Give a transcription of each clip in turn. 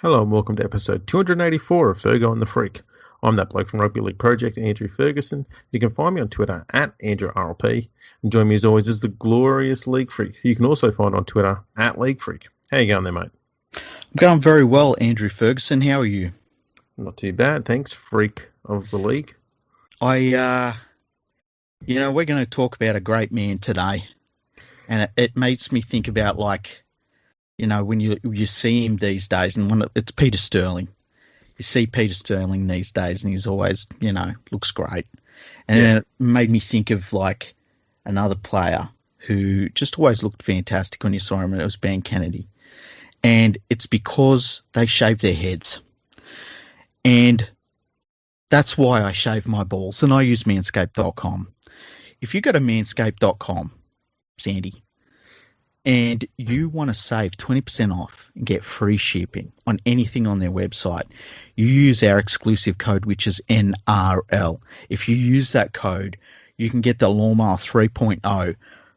Hello and welcome to episode 284 of Fergo and the Freak. I'm that bloke from Rugby League Project, Andrew Ferguson. You can find me on Twitter at AndrewRLP. And join me as always is the glorious League Freak, who you can also find on Twitter at League Freak. How you going there, mate? I'm going very well, Andrew Ferguson. How are you? Not too bad, thanks, freak of the league. We're going to talk about a great man today. And it makes me think about, when you see him these days, and it's Peter Sterling. You see Peter Sterling these days, and he's always, looks great. And then it made me think of, another player who just always looked fantastic when you saw him, and it was Ben Kennedy. And it's because they shave their heads. And that's why I shave my balls, and I use manscaped.com. If you go to manscaped.com, Sandy, and you want to save 20% off and get free shipping on anything on their website, you use our exclusive code, which is NRL. If you use that code, you can get the Lawnmower 3.0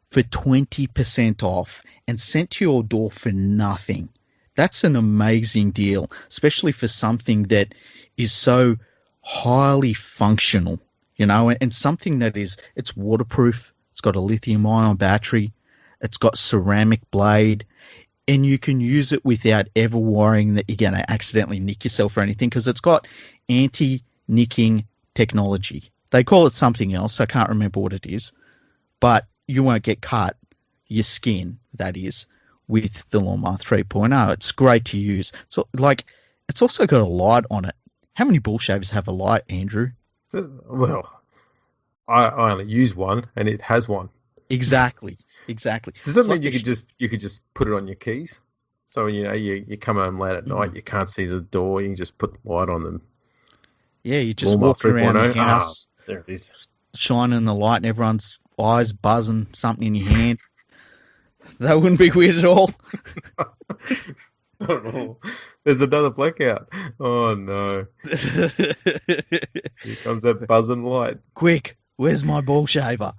for 20% off and sent to your door for nothing. That's an amazing deal, especially for something that is so highly functional, and something that it's waterproof. It's got a lithium-ion battery. It's got ceramic blade, and you can use it without ever worrying that you're going to accidentally nick yourself or anything, because it's got anti-nicking technology. They call it something else. I can't remember what it is, but you won't get cut, your skin, that is, with the Lawnmower 3.0. It's great to use. So, it's also got a light on it. How many ball shavers have a light, Andrew? Well, I only use one, and it has one. Exactly. Does that mean you could just put it on your keys? So you come home late at night, you can't see the door, you can just put the light on them. Yeah, you just walk around the house. There it is. Shining the light and everyone's eyes buzzing, something in your hand. That wouldn't be weird at all. Not at all. There's another blackout. Oh no. Here comes that buzzing light. Quick, where's my ball shaver?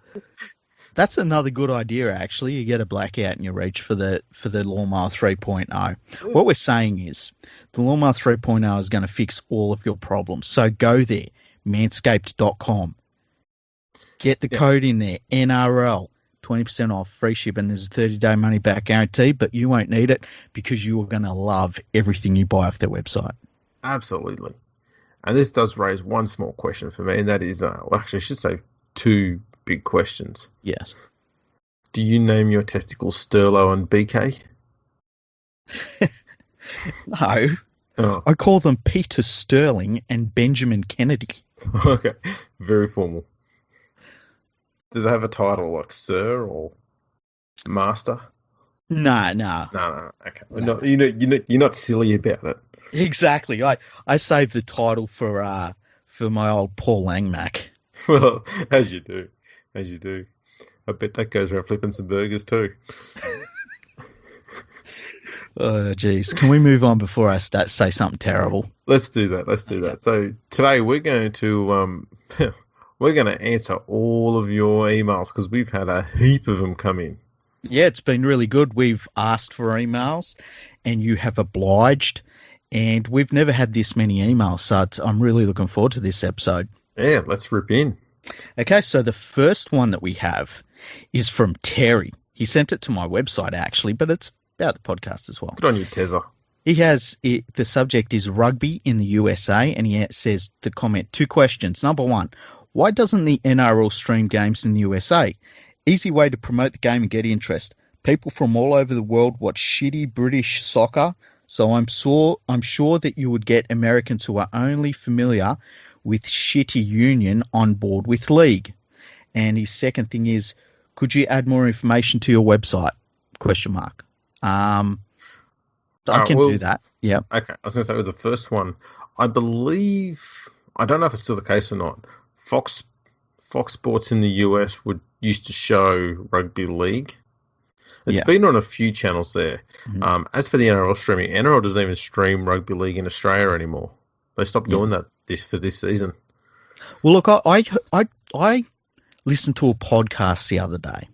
That's another good idea, actually. You get a blackout and you reach for the Lawnmower 3.0. What we're saying is the Lawnmower 3.0 is going to fix all of your problems. So go there, manscaped.com. Get the code in there, NRL, 20% off, free shipping. There's a 30-day money-back guarantee, but you won't need it because you are going to love everything you buy off their website. Absolutely. And this does raise one small question for me, and that is, actually, I should say two big questions. Yes. Do you name your testicles Sterlo and BK? No. Oh. I call them Peter Sterling and Benjamin Kennedy. Okay. Very formal. Do they have a title like Sir or Master? No. No. Okay. No. You're not silly about it. Exactly. I saved the title for my old Paul Langmack. Well, as you do. I bet that goes around flipping some burgers too. Oh, geez. Can we move on before I say something terrible? Let's do that. So today we're going to answer all of your emails because we've had a heap of them come in. Yeah, it's been really good. We've asked for emails and you have obliged, and we've never had this many emails, so I'm really looking forward to this episode. Yeah, let's rip in. Okay, so the first one that we have is from Terry. He sent it to my website, actually, but it's about the podcast as well. Good on you, Tezza. The subject is rugby in the USA, and he says the comment, 2 questions. Number 1, why doesn't the NRL stream games in the USA? Easy way to promote the game and get interest. People from all over the world watch shitty British soccer, so I'm sure that you would get Americans who are only familiar with shitty union on board with league. And his second thing is, could you add more information to your website? ? I can do that. Yeah. Okay. I was going to say with the first one, I believe, I don't know if it's still the case or not, Fox Sports in the US used to show rugby league. It's been on a few channels there. Mm-hmm. As for the NRL streaming, NRL doesn't even stream rugby league in Australia anymore. They stopped doing that for this season. Well, look, I listened to a podcast the other day,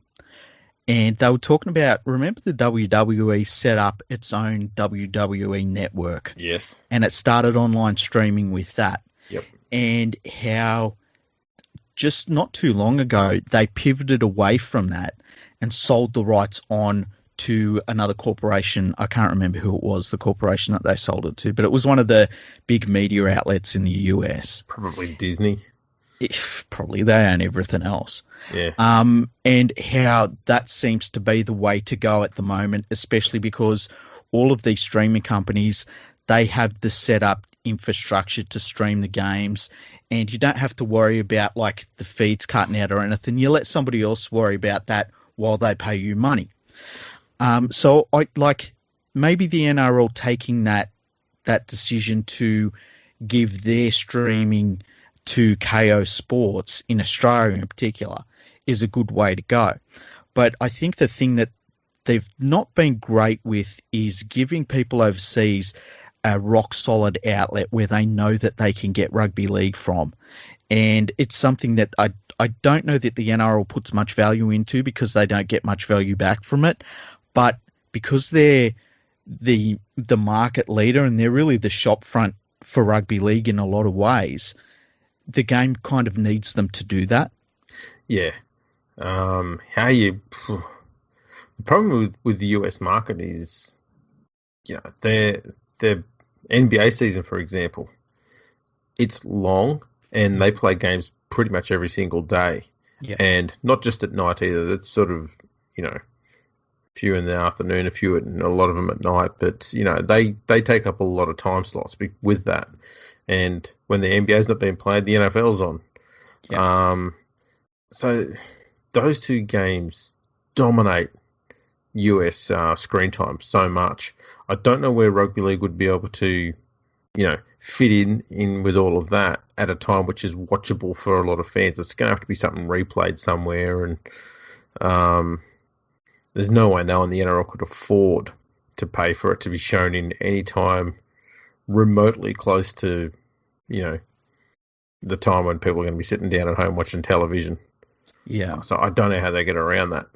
and they were talking about, remember the WWE set up its own WWE network, Yes. and it started online streaming with that, Yep. and how just not too long ago they pivoted away from that and sold the rights on to another corporation. I can't remember who it was, the corporation that they sold it to, but it was one of the big media outlets in the US. Probably Disney. Probably they own everything else. Yeah. And how that seems to be the way to go at the moment, especially because all of these streaming companies, they have the setup infrastructure to stream the games, and you don't have to worry about like the feeds cutting out or anything. You let somebody else worry about that while they pay you money. So I like maybe the NRL taking that decision to give their streaming to KO Sports in Australia in particular is a good way to go. But I think the thing that they've not been great with is giving people overseas a rock solid outlet where they know that they can get rugby league from. And it's something that I don't know that the NRL puts much value into because they don't get much value back from it. But because they're the market leader and they're really the shop front for rugby league in a lot of ways, the game kind of needs them to do that. Yeah. The problem with the US market is, their NBA season, for example, it's long and they play games pretty much every single day. Yeah. And not just at night either. It's sort of, a few in the afternoon, a lot of them at night. But, they take up a lot of time slots with that. And when the NBA's not being played, the NFL's on. Yeah. So those two games dominate US screen time so much. I don't know where rugby league would be able to, fit in with all of that at a time which is watchable for a lot of fans. It's going to have to be something replayed somewhere, and there's no way now the NRL could afford to pay for it to be shown in any time remotely close to, the time when people are going to be sitting down at home watching television. Yeah. So I don't know how they get around that.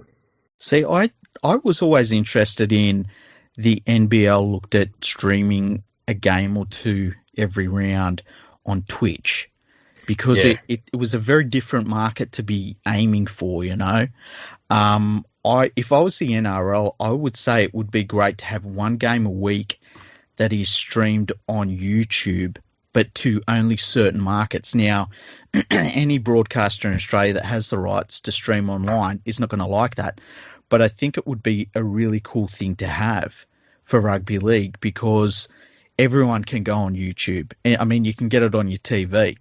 See, I was always interested in the NBL looked at streaming a game or two every round on Twitch because it was a very different market to be aiming for, If I was the NRL, I would say it would be great to have one game a week that is streamed on YouTube, but to only certain markets. Now, any broadcaster in Australia that has the rights to stream online is not going to like that. But I think it would be a really cool thing to have for rugby league because everyone can go on YouTube. I mean, you can get it on your TV.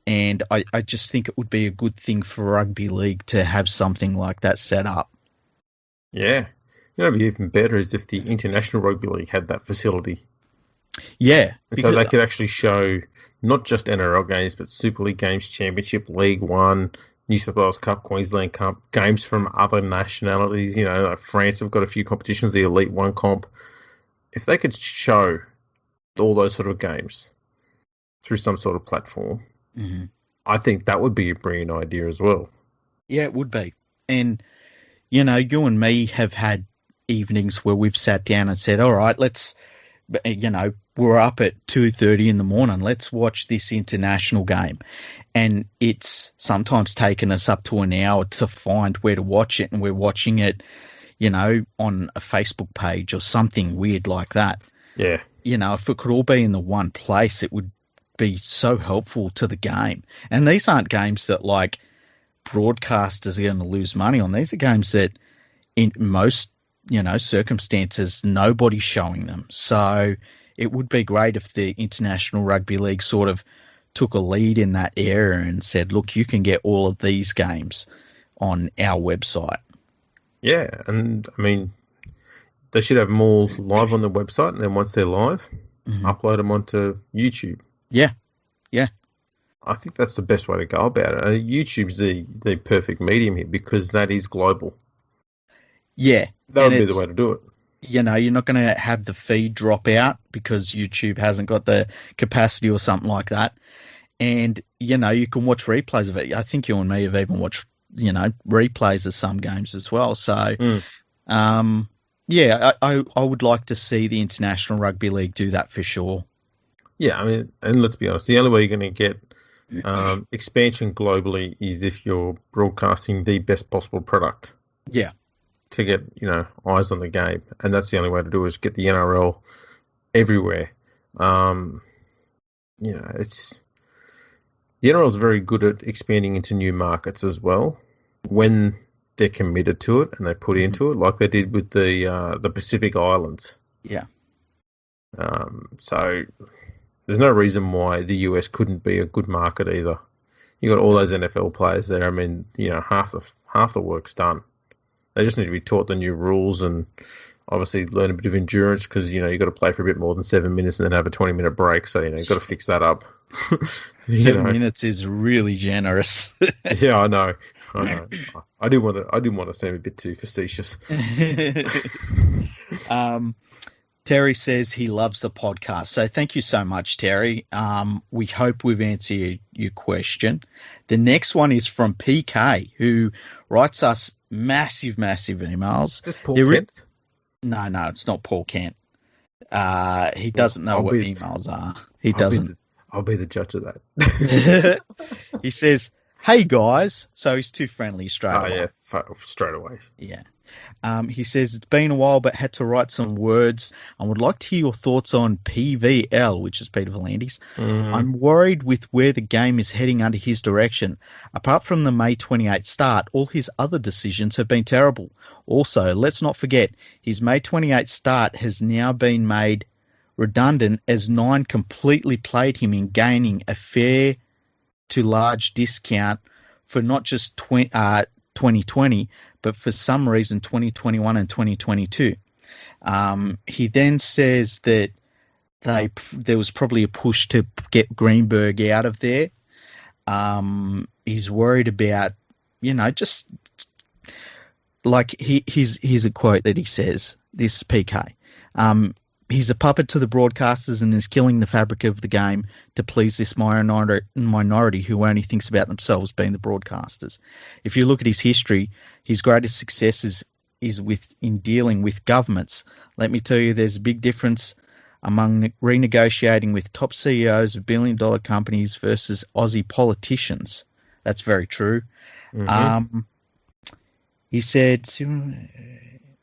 And I just think it would be a good thing for rugby league to have something like that set up. Yeah. It'd be even better is if the International Rugby League had that facility. Yeah. So they could actually show not just NRL games, but Super League games, Championship, League One, New South Wales Cup, Queensland Cup, games from other nationalities. Like France have got a few competitions, the Elite One comp. If they could show all those sort of games through some sort of platform, mm-hmm. I think that would be a brilliant idea as well. Yeah, it would be. And, you and me have had evenings where we've sat down and said, all right, let's, we're up at 2:30 in the morning. Let's watch this international game. And it's sometimes taken us up to an hour to find where to watch it. And we're watching it, on a Facebook page or something weird like that. Yeah. If it could all be in the one place, it would be so helpful to the game. And these aren't games that like broadcasters are going to lose money on. These are games that in most, circumstances, nobody's showing them. So it would be great if the International Rugby League sort of took a lead in that area and said, look, you can get all of these games on our website. Yeah, and I mean, they should have them all live on the website, and then once they're live, mm-hmm. upload them onto YouTube. Yeah. I think that's the best way to go about it. YouTube's the perfect medium here because that is global. Yeah. That would be the way to do it. You're not going to have the feed drop out because YouTube hasn't got the capacity or something like that. And, you can watch replays of it. I think you and me have even watched replays of some games as well. So, Mm. I would like to see the International Rugby League do that for sure. Yeah, I mean, and let's be honest, the only way you're going to get expansion globally is if you're broadcasting the best possible product. Yeah. To get, eyes on the game. And that's the only way to do it, is get the NRL everywhere. It's the NRL is very good at expanding into new markets as well when they're committed to it and they put into it, like they did with the Pacific Islands. Yeah. So there's no reason why the US couldn't be a good market either. You got all those NFL players there. I mean, half the work's done. They just need to be taught the new rules and obviously learn a bit of endurance, because, you've got to play for a bit more than 7 minutes and then have a 20-minute break. So, you've got to fix that up. 7 minutes is really generous. Yeah, I know. I didn't want to seem a bit too facetious. Terry says he loves the podcast. So thank you so much, Terry. We hope we've answered your question. The next one is from PK, who writes us massive emails. Is this Paul Kent? No, it's not Paul Kent. He doesn't know what emails are. He doesn't. I'll be the judge of that. He says, "Hey guys," so he's too friendly straight away. Oh yeah, straight away. Yeah. He says, "It's been a while, but had to write some words. I would like to hear your thoughts on PVL," which is Peter V'landys. "I'm worried with where the game is heading under his direction. Apart from the May 28th start, all his other decisions have been terrible. Also, let's not forget, his May 28th start has now been made redundant as Nine completely played him in gaining a fair to large discount for not just 2020, but for some reason 2021 and 2022. He then says that there was probably a push to get Greenberg out of there. He's worried about, just like here's a quote that he says, this PK. He's a puppet to the broadcasters and is killing the fabric of the game to please this minority who only thinks about themselves, being the broadcasters. If you look at his history, his greatest success is in dealing with governments. Let me tell you, there's a big difference among renegotiating with top CEOs of billion-dollar companies versus Aussie politicians. That's very true." Mm-hmm. He said,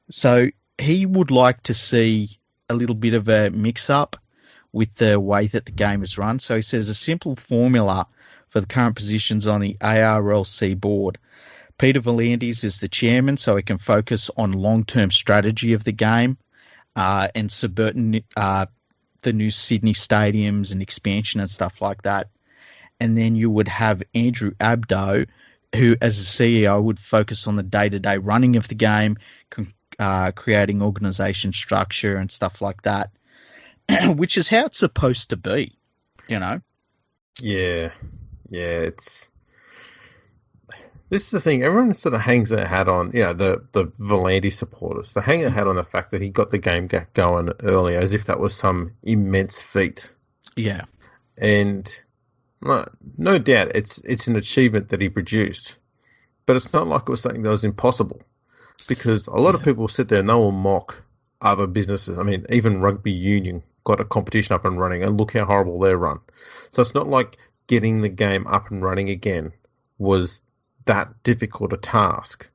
so he would like to see a little bit of a mix-up with the way that the game is run. So he says a simple formula for the current positions on the ARLC board. Peter V'landys is the chairman, so he can focus on long-term strategy of the game and subverting the new Sydney stadiums and expansion and stuff like that. And then you would have Andrew Abdo, who as a CEO would focus on the day-to-day running of the game, creating organisation structure and stuff like that, which is how it's supposed to be, Yeah, it's... This is the thing, everyone sort of hangs their hat on, the V'landys supporters. They hang their hat on the fact that he got the game going earlier, as if that was some immense feat. Yeah. And no doubt it's an achievement that he produced, but it's not like it was something that was impossible. Because a lot of people sit there and they will mock other businesses. I mean, even Rugby Union got a competition up and running, and look how horrible they're run. So it's not like getting the game up and running again was that difficult a task.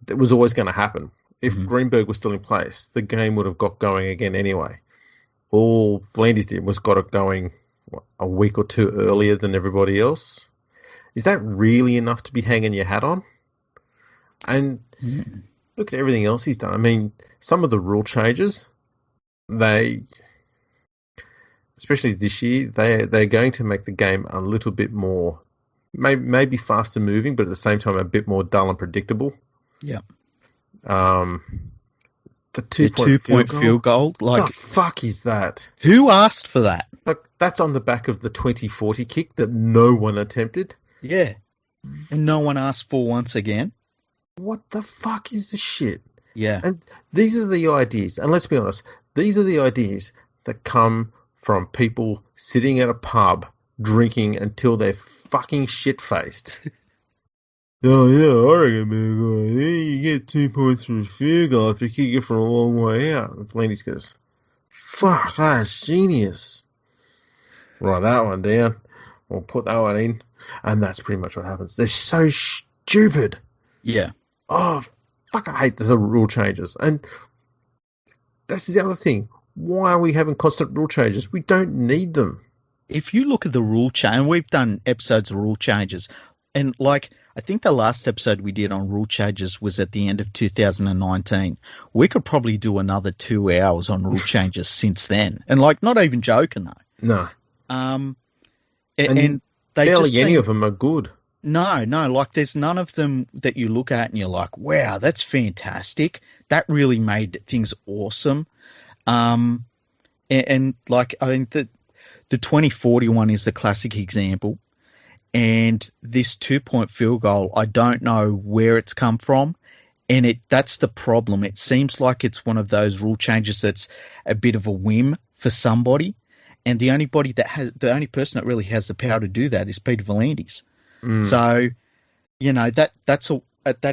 It was always going to happen. If Greenberg was still in place, the game would have got going again anyway. All V'landys did was got it going a week or two earlier than everybody else. Is that really enough to be hanging your hat on? And look at everything else he's done. I mean, some of the rule changes, especially this year, they're going to make the game a little bit more, maybe faster moving, but at the same time a bit more dull and predictable. Yeah. The two-point field goal. Like, the fuck is that? Who asked for that? Like, that's on the back of the 2040 kick that no one attempted. Yeah. And no one asked for once again. What the fuck is this shit? Yeah. And these are the ideas, and let's be honest, these are the ideas that come from people sitting at a pub drinking until they're fucking shit-faced. Oh, yeah, I reckon, man. You get 2 points from a field goal if you kick it from a long way out. And Flannery goes, fuck, that's genius. Write that one down. We'll put that one in. And that's pretty much what happens. They're so stupid. Yeah. Oh, fuck, I hate the rule changes. And that's the other thing. Why are we having constant rule changes? We don't need them. If you look at the rule change, we've done episodes of rule changes, and like I think the last episode we did on rule changes was at the end of 2019. We could probably do another 2 hours on rule changes since then, and like not even joking though. No. And they barely just any of them are good. No, like there's none of them that you look at and you're like, wow, that's fantastic. That really made things awesome. And like I mean the 2040 one is the classic example. And this 2-point field goal, I don't know where it's come from. And that's the problem. It seems like it's one of those rule changes that's a bit of a whim for somebody. And the only person that really has the power to do that is Peter V'landys. So, you know, that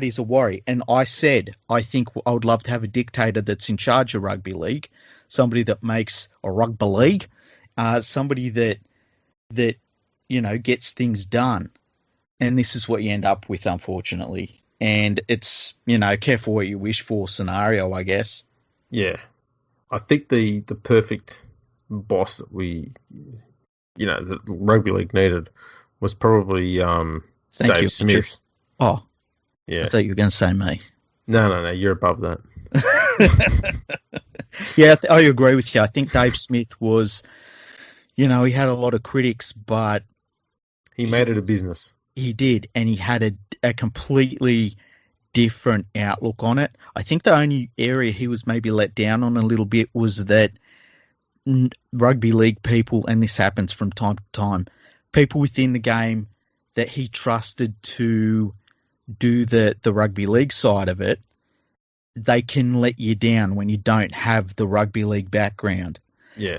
is a worry. And I said, I think I would love to have a dictator that's in charge of rugby league, somebody that makes a rugby league, somebody that you know gets things done. And this is what you end up with, unfortunately. And it's, you know, careful what you wish for scenario, I guess. Yeah, I think the perfect boss that the rugby league needed was probably Dave Smith. Oh, yeah. I thought you were going to say me. No, you're above that. Yeah, I agree with you. I think Dave Smith was, you know, he had a lot of critics, but he made it a business. He did, and he had a completely different outlook on it. I think the only area he was maybe let down on a little bit was that rugby league people, and this happens from time to time, people within the game that he trusted to do the rugby league side of it, they can let you down when you don't have the rugby league background. Yeah.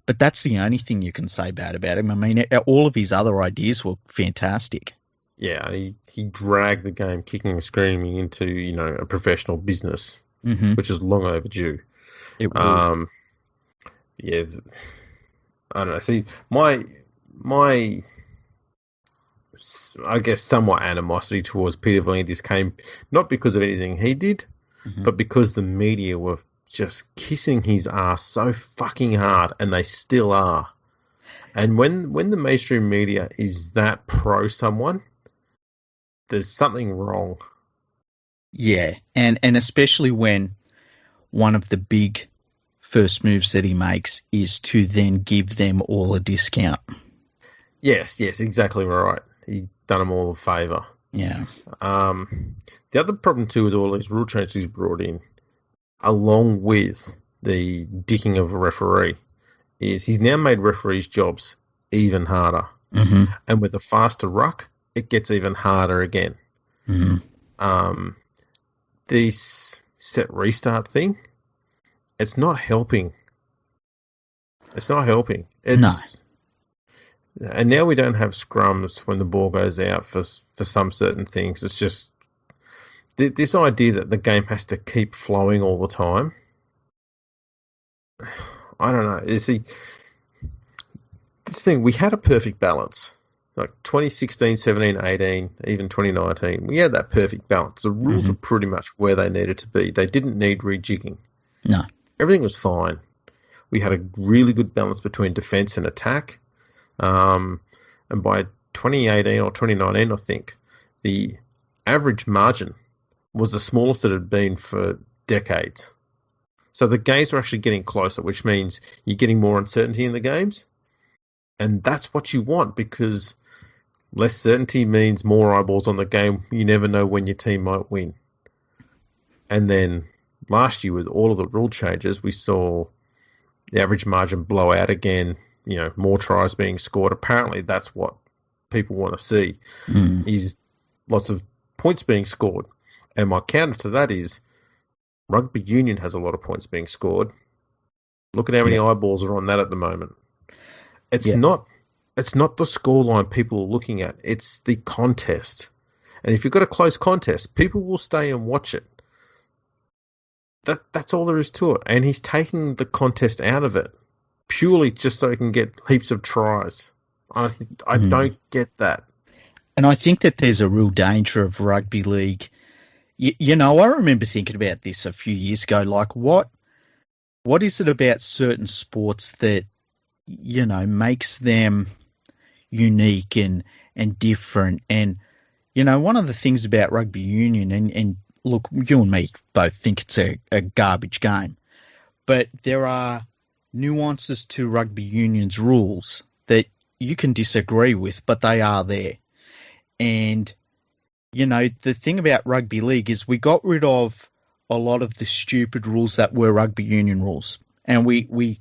But that's the only thing you can say bad about him. I mean, all of his other ideas were fantastic. Yeah, he dragged the game kicking and screaming into, you know, a professional business, which is long overdue. It was. Yeah, I don't know. See, my I guess somewhat animosity towards Peter V'landys came not because of anything he did, but because the media were just kissing his ass so fucking hard, and they still are. And when the mainstream media is that pro someone, there's something wrong. Yeah, and especially when one of the big first moves that he makes is to then give them all a discount. Yes, exactly right. He done them all a favour. Yeah. The other problem too with all these rule changes he's brought in, along with the dicking of a referee, is he's now made referees' jobs even harder. And with a faster ruck, it gets even harder again. This set restart thing, it's not helping. No. And now we don't have scrums when the ball goes out for some certain things. It's just this idea that the game has to keep flowing all the time. I don't know. You see, this thing, we had a perfect balance. Like 2016, 17, 18, even 2019, we had that perfect balance. The rules were pretty much where they needed to be. They didn't need rejigging. No. Everything was fine. We had a really good balance between defence and attack. And by 2018 or 2019, I think, the average margin was the smallest it had been for decades. So the games are actually getting closer, which means you're getting more uncertainty in the games. And that's what you want, because less certainty means more eyeballs on the game. You never know when your team might win. And then last year, with all of the rule changes, we saw the average margin blow out again, you know, more tries being scored. Apparently that's what people want to see, is lots of points being scored. And my counter to that is rugby union has a lot of points being scored. Look at how many eyeballs are on that at the moment. It's not the scoreline people are looking at. It's the contest. And if you've got a close contest, people will stay and watch it. That's all there is to it. And he's taking the contest out of it purely just so he can get heaps of tries. I don't get that. And I think that there's a real danger of rugby league. I remember thinking about this a few years ago. Like, what is it about certain sports that, makes them unique and different? And, one of the things about rugby union, and look, you and me both think it's a garbage game, but there are nuances to rugby union's rules that you can disagree with, but they are there. And, the thing about rugby league is we got rid of a lot of the stupid rules that were rugby union rules. And we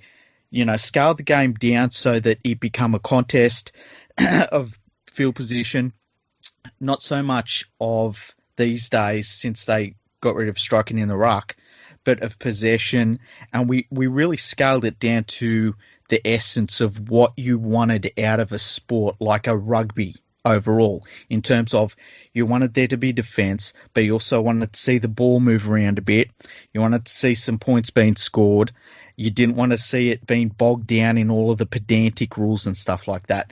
scaled the game down so that it become a contest of field position, not so much of these days since they got rid of striking in the ruck, but of possession. And we really scaled it down to the essence of what you wanted out of a sport like a rugby overall, in terms of you wanted there to be defence, but you also wanted to see the ball move around a bit. You wanted to see some points being scored. You didn't want to see it being bogged down in all of the pedantic rules and stuff like that.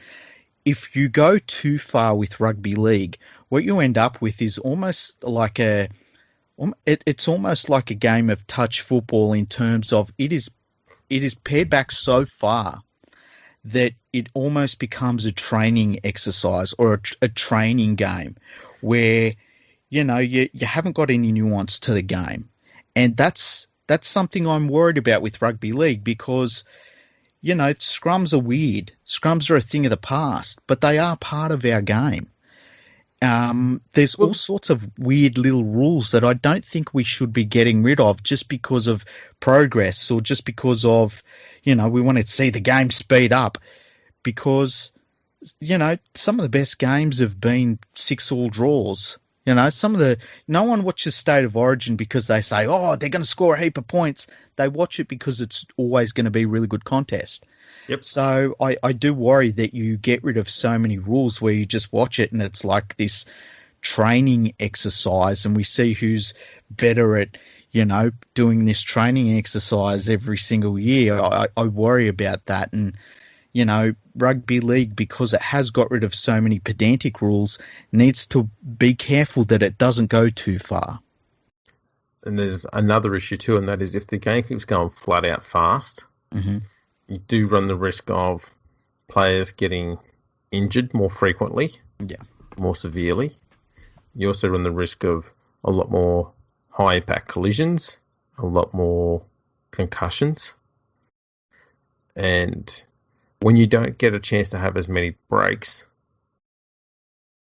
If you go too far with rugby league, what you end up with is almost like it's almost like a game of touch football, in terms of it is pared back so far that it almost becomes a training exercise or a training game where, you haven't got any nuance to the game. And that's something I'm worried about with rugby league, because, scrums are weird. Scrums are a thing of the past, but they are part of our game. There's all sorts of weird little rules that I don't think we should be getting rid of just because of progress, or just because of, we want to see the game speed up. Because, some of the best games have been 6-all draws. No one watches State of Origin because they say, oh, they're going to score a heap of points. They watch it because it's always going to be a really good contest. Yep. So I do worry that you get rid of so many rules where you just watch it and it's like this training exercise, and we see who's better at, doing this training exercise every single year. I worry about that. And, rugby league, because it has got rid of so many pedantic rules, needs to be careful that it doesn't go too far. And there's another issue too, and that is if the game keeps going flat out fast, you do run the risk of players getting injured more frequently, more severely. You also run the risk of a lot more high-impact collisions, a lot more concussions. And when you don't get a chance to have as many breaks,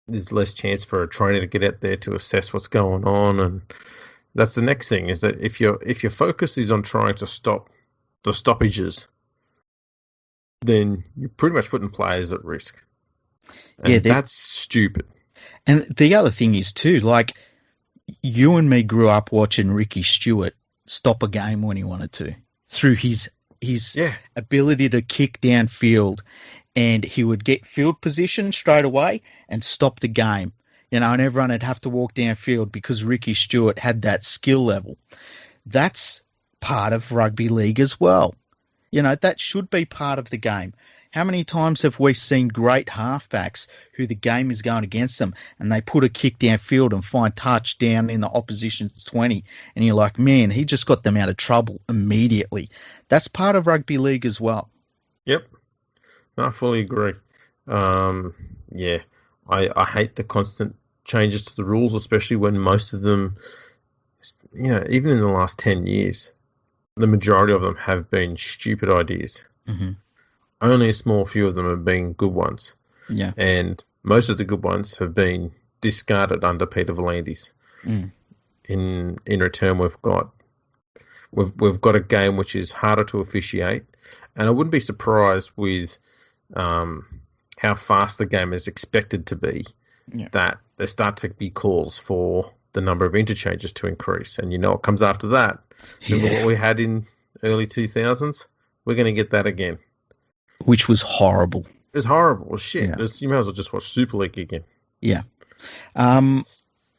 there's less chance for a trainer to get out there to assess what's going on. And that's the next thing, is that if your focus is on trying to stop the stoppages, then you're pretty much putting players at risk. And that's stupid. And the other thing is too, like, you and me grew up watching Ricky Stewart stop a game when he wanted to, through his ability to kick downfield, and he would get field position straight away and stop the game. And everyone would have to walk downfield because Ricky Stewart had that skill level. That's part of rugby league as well. That should be part of the game. How many times have we seen great halfbacks who the game is going against them and they put a kick downfield and find touch down in the opposition's 20, and you're like, man, he just got them out of trouble immediately. That's part of rugby league as well. Yep. I fully agree. I hate the constant changes to the rules, especially when most of them, even in the last 10 years, the majority of them have been stupid ideas. Mm-hmm. Only a small few of them have been good ones. Yeah. And most of the good ones have been discarded under Peter V'landys. In return, we've got a game which is harder to officiate, and I wouldn't be surprised with how fast the game is expected to be, that there start to be calls for the number of interchanges to increase. And what comes after that? What we had in early 2000s, we're going to get that again. Which was horrible. It was horrible. Well, shit. Yeah. You might as well just watch Super League again. Yeah.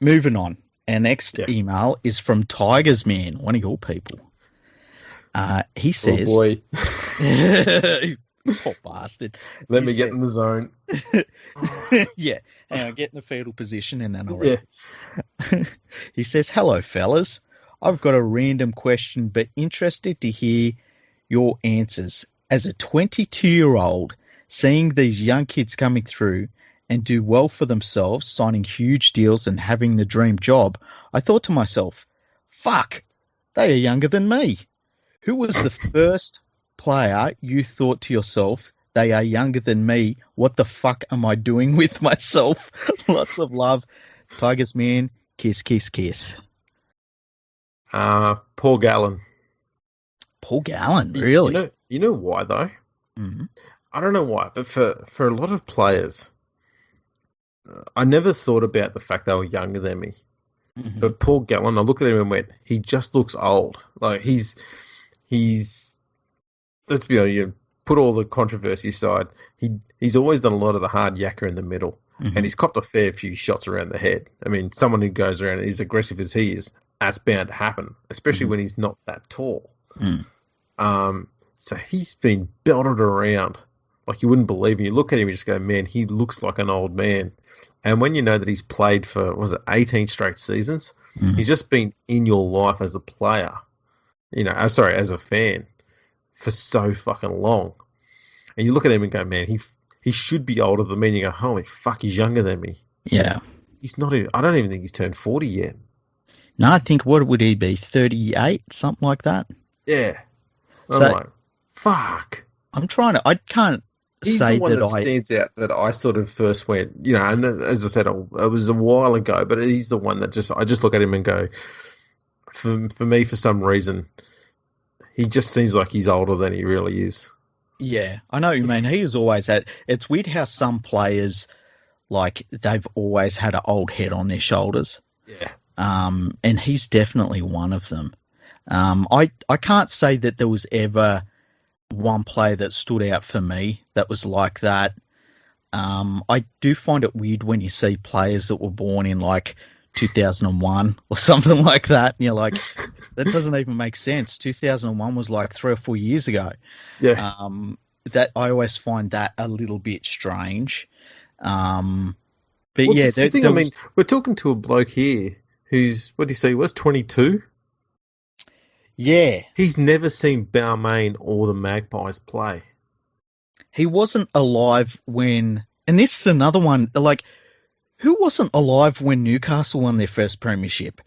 moving on. Our next email is from Tigers Man, one of your people. He says, "Oh boy, poor bastard. Let me get in the zone." Yeah, hang on, get in the fetal position and then I'll read. He says, "Hello, fellas. I've got a random question, but interested to hear your answers. As a 22-year-old, seeing these young kids coming through and do well for themselves, signing huge deals and having the dream job, I thought to myself, fuck, they are younger than me. Who was the first player you thought to yourself, they are younger than me? What the fuck am I doing with myself? Lots of love. Tigers Man, kiss, kiss, kiss." Paul Gallen. Paul Gallen, really? You know why though? Mm-hmm. I don't know why, but for a lot of players, I never thought about the fact they were younger than me. Mm-hmm. But Paul Gallen, I looked at him and went, he just looks old. Like he's let's be honest, you put all the controversy aside, he's always done a lot of the hard yakka in the middle. Mm-hmm. And he's copped a fair few shots around the head. I mean, someone who goes around as aggressive as he is, that's bound to happen, especially when he's not that tall. Mm. So he's been belted around like you wouldn't believe. And you look at him and you just go, man, he looks like an old man. And when you know that he's played for, 18 straight seasons, he's just been in your life as a player, as a fan for so fucking long. And you look at him and go, man, he should be older than me. And you go, holy fuck, he's younger than me. Yeah. He's not even, I don't even think he's turned 40 yet. No, I think, what would he be, 38, something like that? Yeah. So, I'm like, fuck. I can't He's say the one that I stands out that I sort of first went, and as I said, it was a while ago, but he's the one that I just look at him and go, for me, for some reason, he just seems like he's older than he really is. Yeah, I know what you mean. He has always had, it's weird how some players, like, they've always had an old head on their shoulders. Yeah. And he's definitely one of them. I can't say that there was ever one player that stood out for me that was like that. I do find it weird when you see players that were born in like 2001 or something like that, and you're like, that doesn't even make sense. 2001 was like 3 or 4 years ago. Yeah. That I always find that a little bit strange. But well, yeah, the thing, I mean, we're talking to a bloke here who's, what do you say, he was 22? Yeah. He's never seen Balmain or the Magpies play. He wasn't alive when, and this is another one, like, who wasn't alive when Newcastle won their first premiership?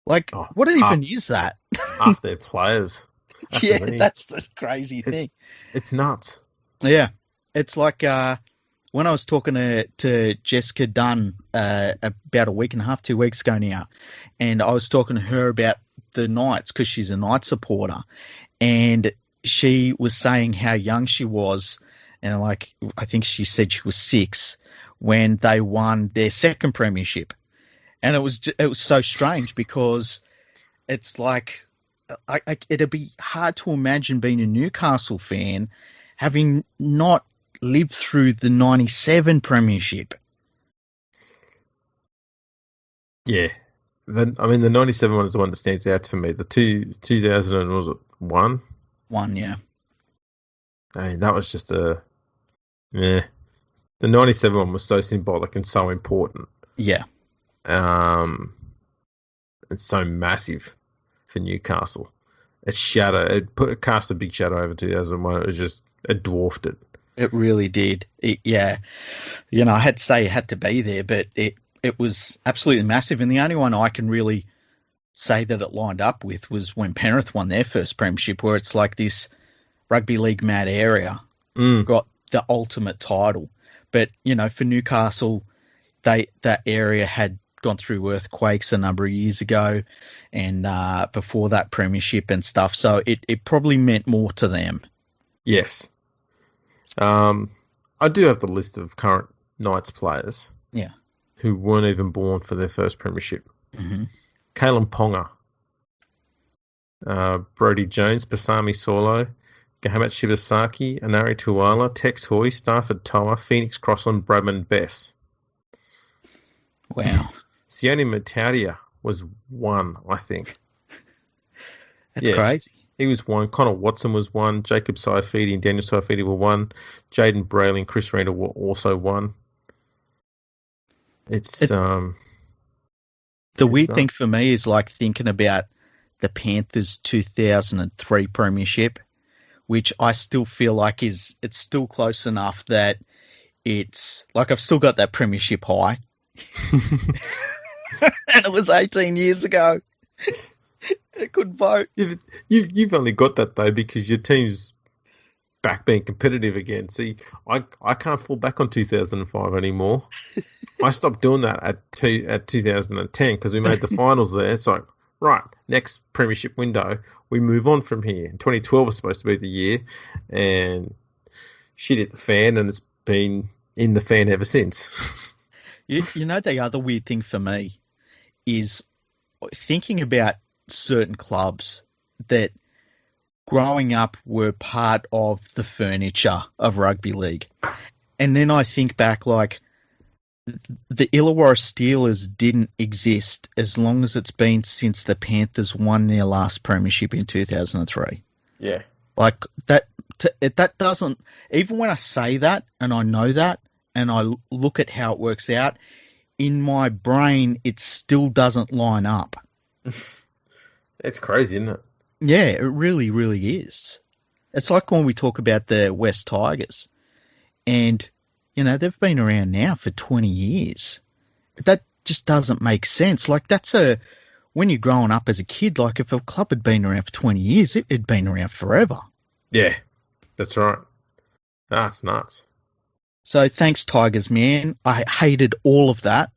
Like, what even is that? Half their players. That's the crazy thing. It's nuts. Yeah. It's like when I was talking to Jessica Dunn about a week and a half, 2 weeks ago now, and I was talking to her about the Knights because she's a Knights supporter, and she was saying how young she was, and like I think she said she was 6 when they won their second premiership, and it was so strange because it's like it'd be hard to imagine being a Newcastle fan having not lived through the 97 premiership. Yeah. The 97 one is the one that stands out for me. The 2000, was it 1? 1, yeah. I mean, that was just The 97 one was so symbolic and so important. Yeah. It's so massive for Newcastle. It cast a big shadow over 2001. It dwarfed it. It really did. Yeah. I had to say it had to be there, but it was absolutely massive. And the only one I can really say that it lined up with was when Penrith won their first premiership, where it's like this rugby league mad area got the ultimate title. But, for Newcastle, that area had gone through earthquakes a number of years ago and before that premiership and stuff. So it probably meant more to them. Yes. I do have the list of current Knights players. Yeah. Who weren't even born for their first premiership. Mm-hmm. Kalen Ponga, Brodie Jones, Pasami Saulo, Gahamat Shibasaki, Anari Tuala, Tex Hoy, Stafford Toa, Phoenix Crossland, Bradman Bess. Wow. Sione Matautia was one, I think. That's crazy. He was one. Connor Watson was one. Jacob Saifidi and Daniel Saifidi were one. Jaden Brayley and Chris Randall were also one. The weird thing for me is like thinking about the Panthers 2003 premiership, which I still feel like it's still close enough that it's like I've still got that premiership high. And it was 18 years ago. I couldn't vote. You've only got that though because your team's back being competitive again. See, I can't fall back on 2005 anymore. I stopped doing that at 2010 because we made the finals there. It's like, right, next premiership window, we move on from here. And 2012 was supposed to be the year, and shit hit the fan, and it's been in the fan ever since. You know, the other weird thing for me is thinking about certain clubs that growing up were part of the furniture of rugby league. And then I think back, like, the Illawarra Steelers didn't exist as long as it's been since the Panthers won their last premiership in 2003. Yeah. Like, that doesn't, even when I say that and I know that and I look at how it works out, in my brain, it still doesn't line up. It's crazy, isn't it? Yeah, it really, really is. It's like when we talk about the West Tigers, and, you know, they've been around now for 20 years. That just doesn't make sense. Like, when you're growing up as a kid, like, if a club had been around for 20 years, it had been around forever. Yeah, that's right. That's nuts. So thanks, Tigers, man. I hated all of that.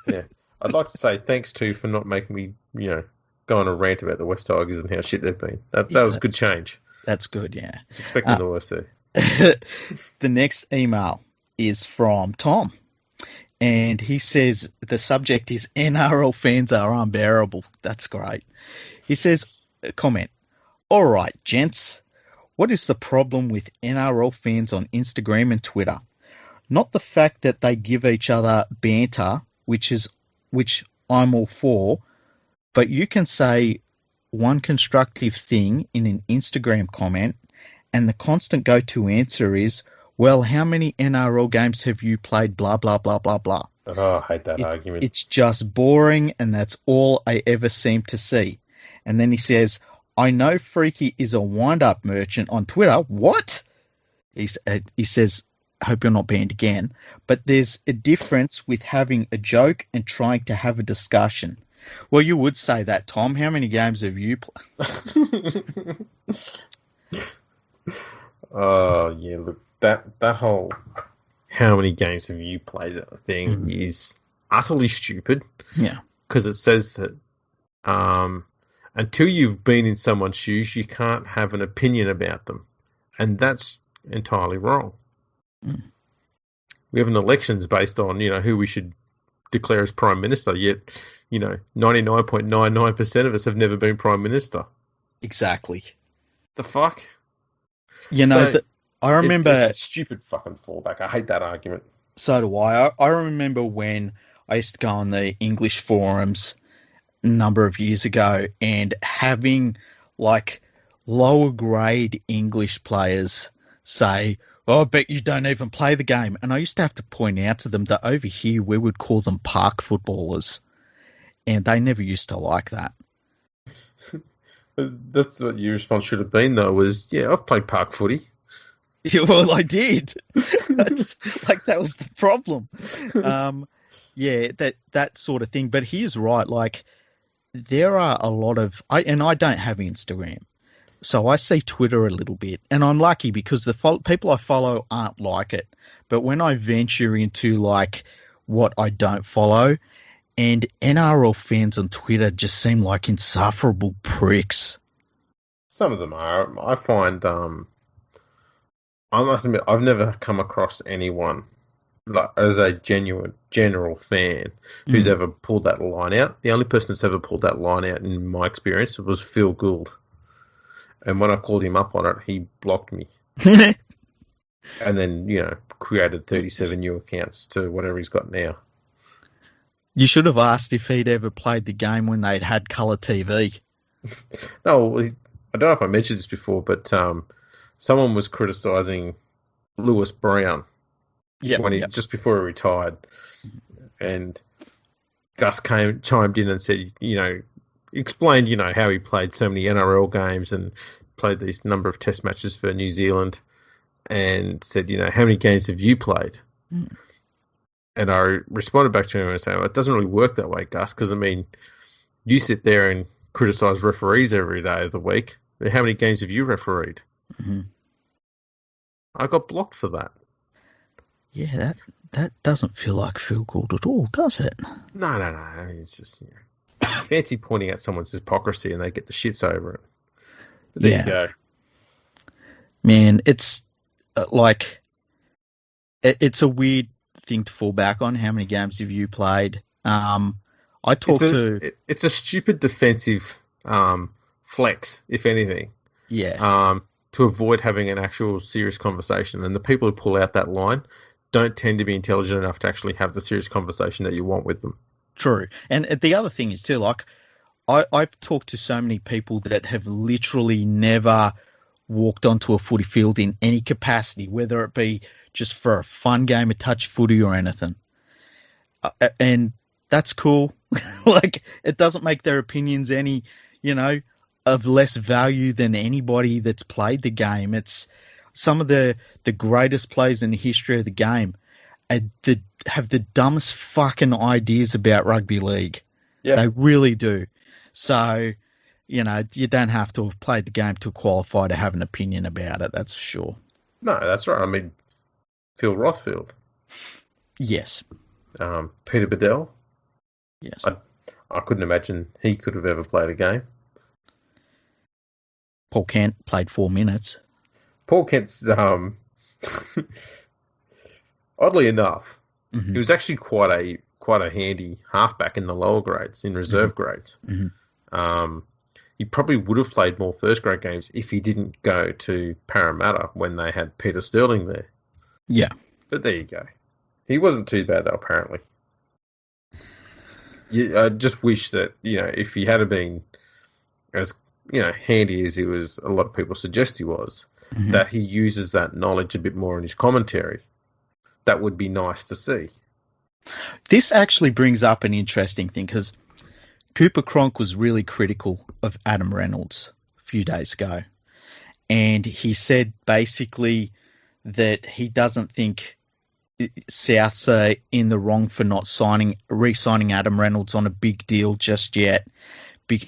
Yeah. I'd like to say thanks, too, for not making me, go on a rant about the West Tigers and how shit they've been. That was a good change. That's good, yeah. I was expecting the worst there. The next email is from Tom, and he says the subject is NRL fans are unbearable. That's great. He says, comment, all right, gents, what is the problem with NRL fans on Instagram and Twitter? Not the fact that they give each other banter, which I'm all for, but you can say one constructive thing in an Instagram comment, and the constant go-to answer is, well, how many NRL games have you played, blah, blah, blah, blah, blah. Oh, I hate that argument. It's just boring, and that's all I ever seem to see. And then he says, I know Freaky is a wind-up merchant on Twitter. What? He says, I hope you're not banned again. But there's a difference with having a joke and trying to have a discussion. Well, you would say that, Tom. How many games have you played? Oh, yeah, look, that whole how many games have you played thing is utterly stupid. Yeah. Because it says that until you've been in someone's shoes, you can't have an opinion about them. And that's entirely wrong. Mm. We have an elections based on, who we should declare as Prime Minister, yet, 99.99% of us have never been Prime Minister. Exactly. The fuck? I remember... It's a stupid fucking fallback. I hate that argument. So do I. I remember when I used to go on the English forums a number of years ago and having, like, lower grade English players say, oh, I bet you don't even play the game. And I used to have to point out to them that over here we would call them park footballers. And they never used to like that. That's what your response should have been, though, was, yeah, I've played park footy. Yeah, well, I did. That was the problem. That sort of thing. But he is right. Like, there are a lot of... I don't have Instagram. So I see Twitter a little bit. And I'm lucky because the people I follow aren't like it. But when I venture into, like, what I don't follow... And NRL fans on Twitter just seem like insufferable pricks. Some of them are. I find, I must admit, I've never come across anyone like as a general fan who's ever pulled that line out. The only person that's ever pulled that line out, in my experience, was Phil Gould. And when I called him up on it, he blocked me. And then, created 37 new accounts to whatever he's got now. You should have asked if he'd ever played the game when they'd had colour TV. No, I don't know if I mentioned this before, but someone was criticising Lewis Brown when he Yep. just before he retired, and Gus chimed in and said, explained, how he played so many NRL games and played these number of Test matches for New Zealand, and said, how many games have you played? Mm. And I responded back to him and said, well, it doesn't really work that way, Gus, because, you sit there and criticise referees every day of the week. How many games have you refereed? Mm-hmm. I got blocked for that. Yeah, that doesn't feel like feel good at all, does it? No. It's just fancy pointing out someone's hypocrisy and they get the shits over it. But there you go. Man, it's it's a weird thing to fall back on. How many games have you played? It's a stupid defensive flex, if anything. Yeah. To avoid having an actual serious conversation. And the people who pull out that line don't tend to be intelligent enough to actually have the serious conversation that you want with them. True. And the other thing is too, I've talked to so many people that have literally never walked onto a footy field in any capacity, whether it be just for a fun game of touch footy or anything. And that's cool. It doesn't make their opinions any, of less value than anybody that's played the game. It's some of the greatest players in the history of the game have the dumbest fucking ideas about rugby league. Yeah. They really do. So, you don't have to have played the game to qualify to have an opinion about it, that's for sure. No, that's right. Phil Rothfield. Yes. Peter Bedell. Yes. I couldn't imagine he could have ever played a game. Paul Kent played 4 minutes. Paul Kent's, oddly enough, he was actually quite a handy halfback in the lower grades, in reserve grades. Mm-hmm. He probably would have played more first grade games if he didn't go to Parramatta when they had Peter Sterling there. Yeah. But there you go. He wasn't too bad, though, apparently. I just wish that, if he had been as, handy as a lot of people suggest he was, that he uses that knowledge a bit more in his commentary. That would be nice to see. This actually brings up an interesting thing, because Cooper Cronk was really critical of Adam Reynolds a few days ago. And he said basically that he doesn't think Souths are in the wrong for not re-signing Adam Reynolds on a big deal just yet.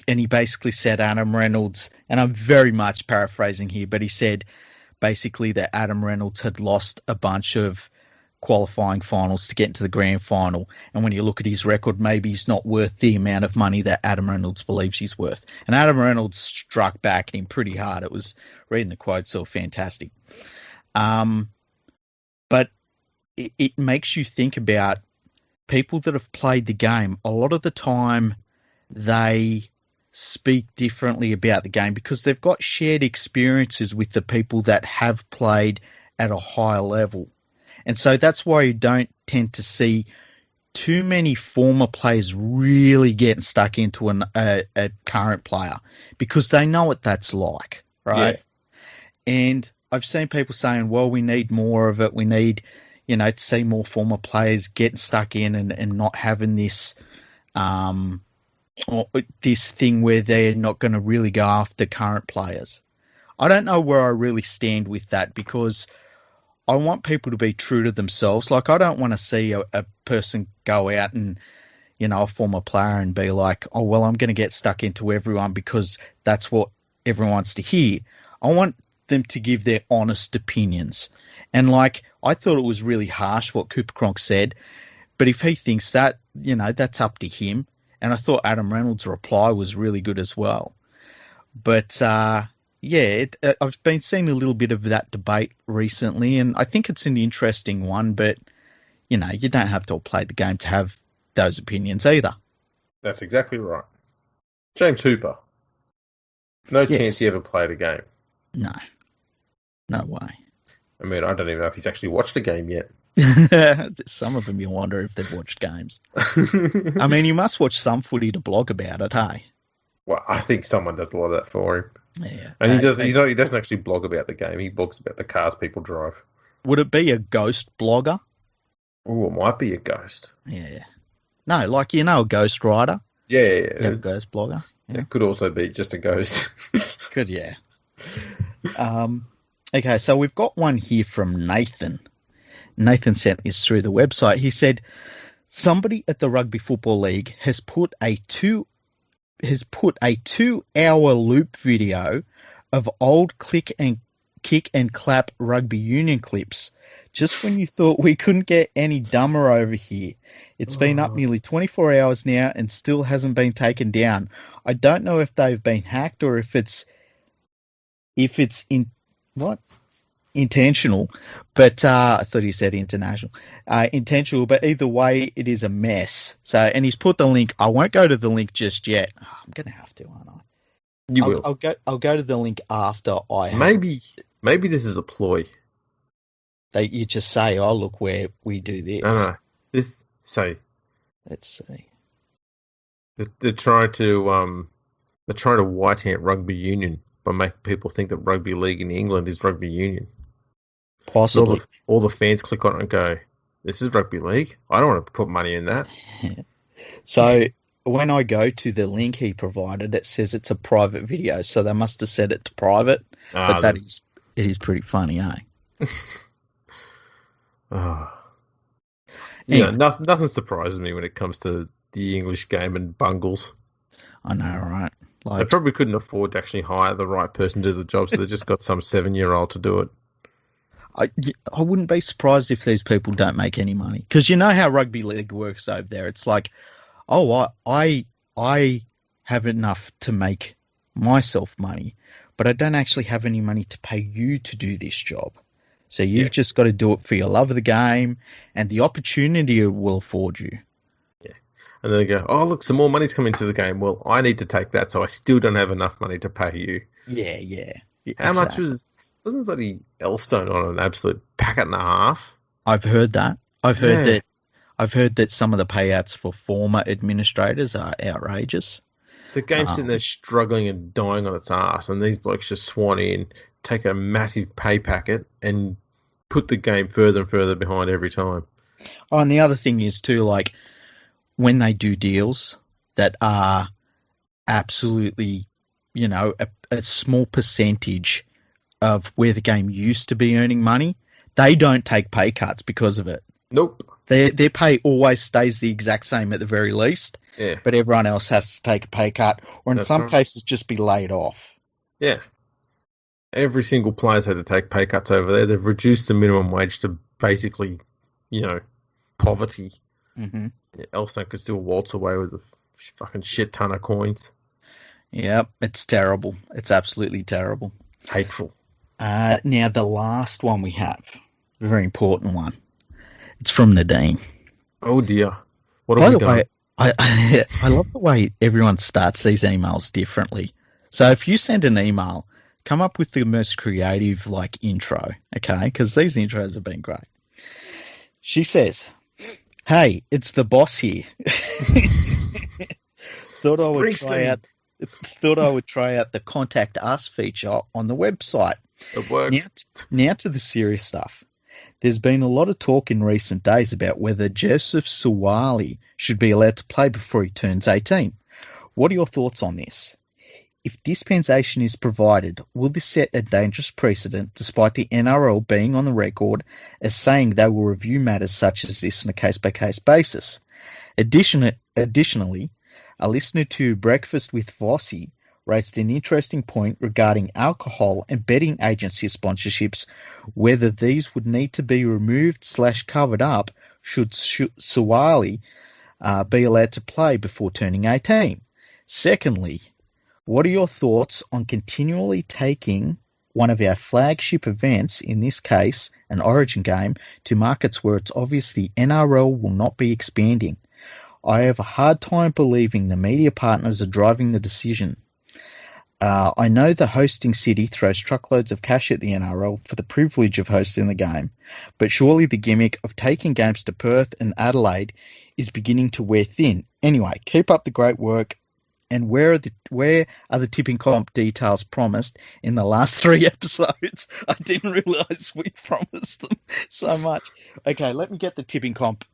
And he basically said Adam Reynolds, and I'm very much paraphrasing here, but he said basically that Adam Reynolds had lost a bunch of qualifying finals to get into the grand final. And when you look at his record, maybe he's not worth the amount of money that Adam Reynolds believes he's worth. And Adam Reynolds struck back at him pretty hard. It was, reading the quote, so fantastic. But it makes you think about people that have played the game. A lot of the time they speak differently about the game because they've got shared experiences with the people that have played at a higher level. And so that's why you don't tend to see too many former players really getting stuck into a current player because they know what that's like, right? Yeah. And I've seen people saying, well, we need more of it. We need, to see more former players getting stuck in and not having this this thing where they're not going to really go after current players. I don't know where I really stand with that because I want people to be true to themselves. I don't want to see a person go out and, a former player and be like, oh, well, I'm going to get stuck into everyone because that's what everyone wants to hear. I want them to give their honest opinions. And I thought it was really harsh what Cooper Cronk said, but if he thinks that, that's up to him. And I thought Adam Reynolds' reply was really good as well. But, I've been seeing a little bit of that debate recently, and I think it's an interesting one, but, you don't have to play the game to have those opinions either. That's exactly right. James Hooper. No chance he ever played a game. No. No way. I don't even know if he's actually watched a game yet. Some of them you wonder if they've watched games. I mean, you must watch some footy to blog about it, hey? Well, I think someone does a lot of that for him. Yeah. And he does. He doesn't actually blog about the game. He blogs about the cars people drive. Would it be a ghost blogger? Oh, it might be a ghost. Yeah. No, like, a ghost rider? Yeah. A ghost blogger? Yeah. It could also be just a ghost. Good, yeah. Okay, so we've got one here from Nathan. Nathan sent this through the website. He said, somebody at the Rugby Football League has put a 2-hour loop video of old kick and clap rugby union clips. Just when you thought we couldn't get any dumber over here. It's been up nearly 24 hours now and still hasn't been taken down. I don't know if they've been hacked or if it's intentional, but I thought he said international. Intentional, but either way, it is a mess. So, and he's put the link. I won't go to the link just yet. Oh, I'm going to have to, aren't I? You will. I'll go to the link after I have. Maybe this is a ploy. You just say, "Oh, look where we do this." No. Let's see. They're trying to white hat rugby union by making people think that rugby league in England is rugby union. Possibly. All the fans click on it and go, "This is rugby league. I don't want to put money in that." So when I go to the link he provided, it says it's a private video. So they must have set it to private. But it is pretty funny, eh? Anyway. Nothing surprises me when it comes to the English game and bungles. I know, right? They probably couldn't afford to actually hire the right person to do the job, so they just got some 7-year-old to do it. I wouldn't be surprised if these people don't make any money, because you know how rugby league works over there. It's like, oh, I have enough to make myself money, but I don't actually have any money to pay you to do this job. So you've just got to do it for your love of the game, and the opportunity it will afford you. Yeah. And then they go, oh, look, some more money's coming into the game. Well, I need to take that, so I still don't have enough money to pay you. Yeah. How much wasn't bloody Elstone on an absolute packet and a half? I've heard that. I've heard that some of the payouts for former administrators are outrageous. The game's sitting there struggling and dying on its ass, and these blokes just swan in, take a massive pay packet, and put the game further and further behind every time. Oh, and the other thing is too, like, when they do deals that are absolutely, a small percentage of where the game used to be earning money, they don't take pay cuts because of it. Nope. Their pay always stays the exact same at the very least. Yeah. But everyone else has to take a pay cut, or in some cases just be laid off. Yeah. Every single player's had to take pay cuts over there. They've reduced the minimum wage to basically, poverty. Mm-hmm. Yeah, Elstone could still waltz away with a fucking shit ton of coins. Yeah, it's terrible. It's absolutely terrible. Hateful. Now, the last one we have, a very important one. It's from Nadine. Oh, dear. What have we done? I love the way everyone starts these emails differently. So if you send an email, come up with the most creative, intro, okay? Because these intros have been great. She says, hey, it's the boss here. Thought I would try out the Contact Us feature on the website. It works. Now to the serious stuff. There's been a lot of talk in recent days about whether Joseph Suwali should be allowed to play before he turns 18. What are your thoughts on this? If dispensation is provided, will this set a dangerous precedent despite the NRL being on the record as saying they will review matters such as this on a case-by-case basis? Additionally, a listener to Breakfast with Vossi raised an interesting point regarding alcohol and betting agency sponsorships, whether these would need to be removed/covered up should Suwali be allowed to play before turning 18. Secondly, what are your thoughts on continually taking one of our flagship events, in this case an Origin game, to markets where it's obvious the NRL will not be expanding? I have a hard time believing the media partners are driving the decision. I know the hosting city throws truckloads of cash at the NRL for the privilege of hosting the game, but surely the gimmick of taking games to Perth and Adelaide is beginning to wear thin. Anyway, keep up the great work. And where are the tipping comp details promised in the last 3 episodes? I didn't realise we promised them so much. Okay, let me get the tipping comp.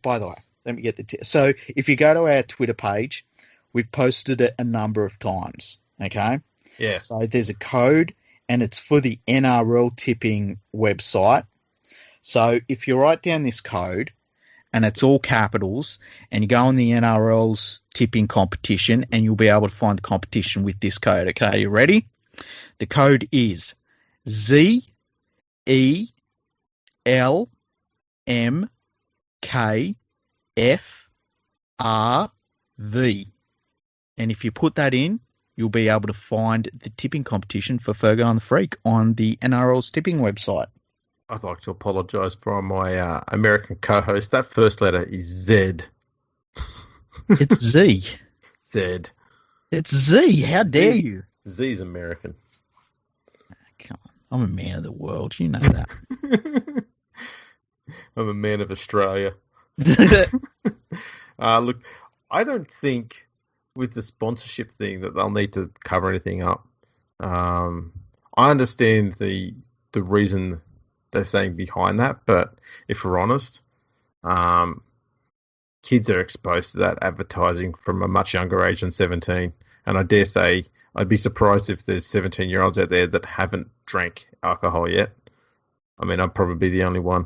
By the way, let me get the so if you go to our Twitter page, we've posted it a number of times. Okay? Yeah. So there's a code, and it's for the NRL tipping website. So if you write down this code, and it's all capitals, and you go on the NRL's tipping competition, and you'll be able to find the competition with this code. Okay, you ready? The code is ZELMKFR V. And if you put that in, you'll be able to find the tipping competition for Fergo and the Freak on the NRL's tipping website. I'd like to apologise for my American co-host. That first letter is Z. It's Z. Z. It's Z. How dare you? Z's American. Come on. I'm a man of the world. You know that. I'm a man of Australia. Look, I don't think with the sponsorship thing that they'll need to cover anything up. I understand the reason they're saying behind that, but if we're honest, kids are exposed to that advertising from a much younger age than 17. And I dare say I'd be surprised if there's 17-year-olds out there that haven't drank alcohol yet. I mean, I'd probably be the only one.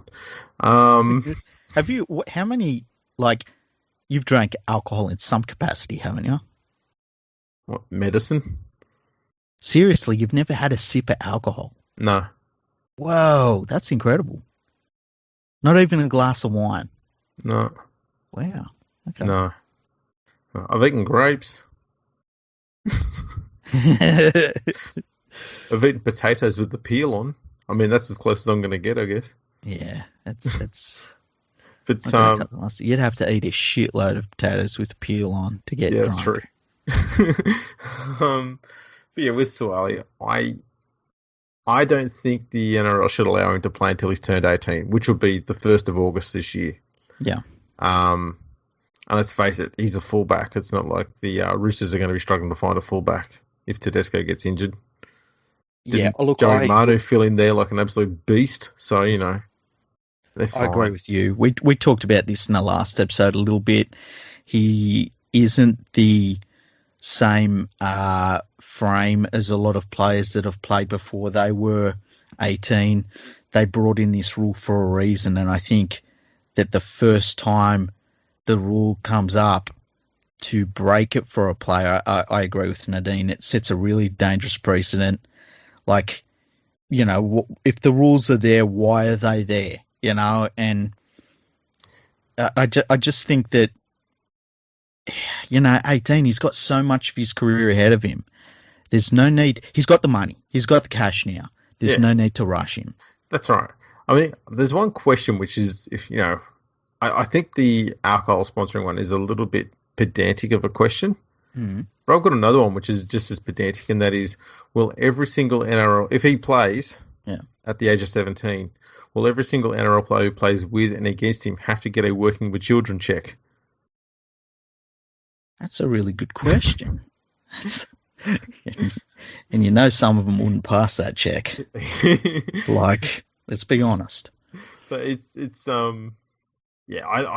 Have you, how many, you've drank alcohol in some capacity, haven't you? What, medicine? Seriously, you've never had a sip of alcohol? No. Whoa, that's incredible. Not even a glass of wine? No. Wow. Okay. No. I've eaten grapes. I've eaten potatoes with the peel on. I mean, that's as close as I'm going to get, I guess. Yeah, that's. But you'd have to eat a shitload of potatoes with peel on to get. Yeah, drunk. that's true. But yeah, with Suaalii, I don't think the NRL should allow him to play until he's turned 18, which will be the 1st of August this year. Yeah. And let's face it, he's a fullback. It's not like the Roosters are going to be struggling to find a fullback if Tedesco gets injured. Look, Joey Manu fill in there like an absolute beast. So, they're fine. I agree with you. We talked about this in the last episode a little bit. He isn't the same frame as a lot of players that have played before they were 18. They brought in this rule for a reason, and I think that the first time the rule comes up to break it for a player, I agree with Nadine. It sets a really dangerous precedent. If the rules are there, why are they there? And I just think that, 18, he's got so much of his career ahead of him. There's no need. He's got the money. He's got the cash now. There's no need to rush him. That's right. I mean, there's one question which is, I think the alcohol sponsoring one is a little bit pedantic of a question. Mm. But I've got another one which is just as pedantic, and that is, will every single NRL, if he plays at the age of 17, will every single NRL player who plays with and against him have to get a working with children check? That's a really good question. And some of them wouldn't pass that check. Let's be honest. So I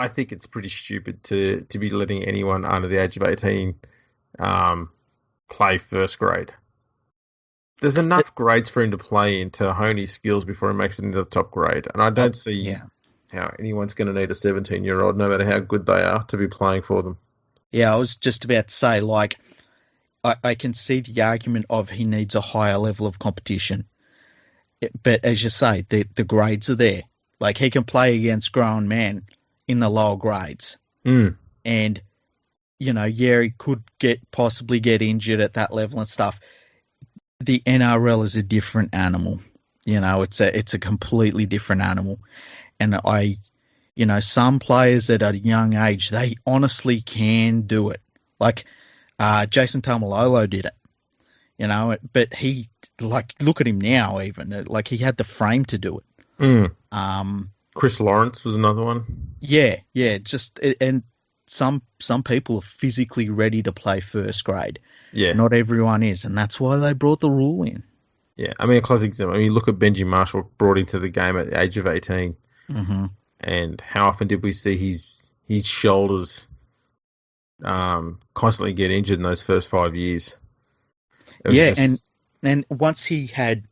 think it's pretty stupid to be letting anyone under the age of 18 play first grade. There's enough grades for him to play in to hone his skills before he makes it into the top grade. And I don't see how anyone's going to need a 17-year-old, no matter how good they are, to be playing for them. Yeah, I was just about to say, I can see the argument of he needs a higher level of competition. But as you say, the grades are there. He can play against grown men in the lower grades. Mm. And, he could possibly get injured at that level and stuff. The NRL is a different animal. It's a completely different animal. And some players at a young age, they honestly can do it. Jason Taumalolo did it. But he, like, look at him now, even like he had the frame to do it. Chris Lawrence was another one. Yeah, and some people are physically ready to play first grade. Yeah, not everyone is, and that's why they brought the rule in. Yeah, I mean, a classic example. I mean, you look at Benji Marshall brought into the game at the age of 18, and how often did we see his shoulders constantly get injured in those first 5 years? And once he had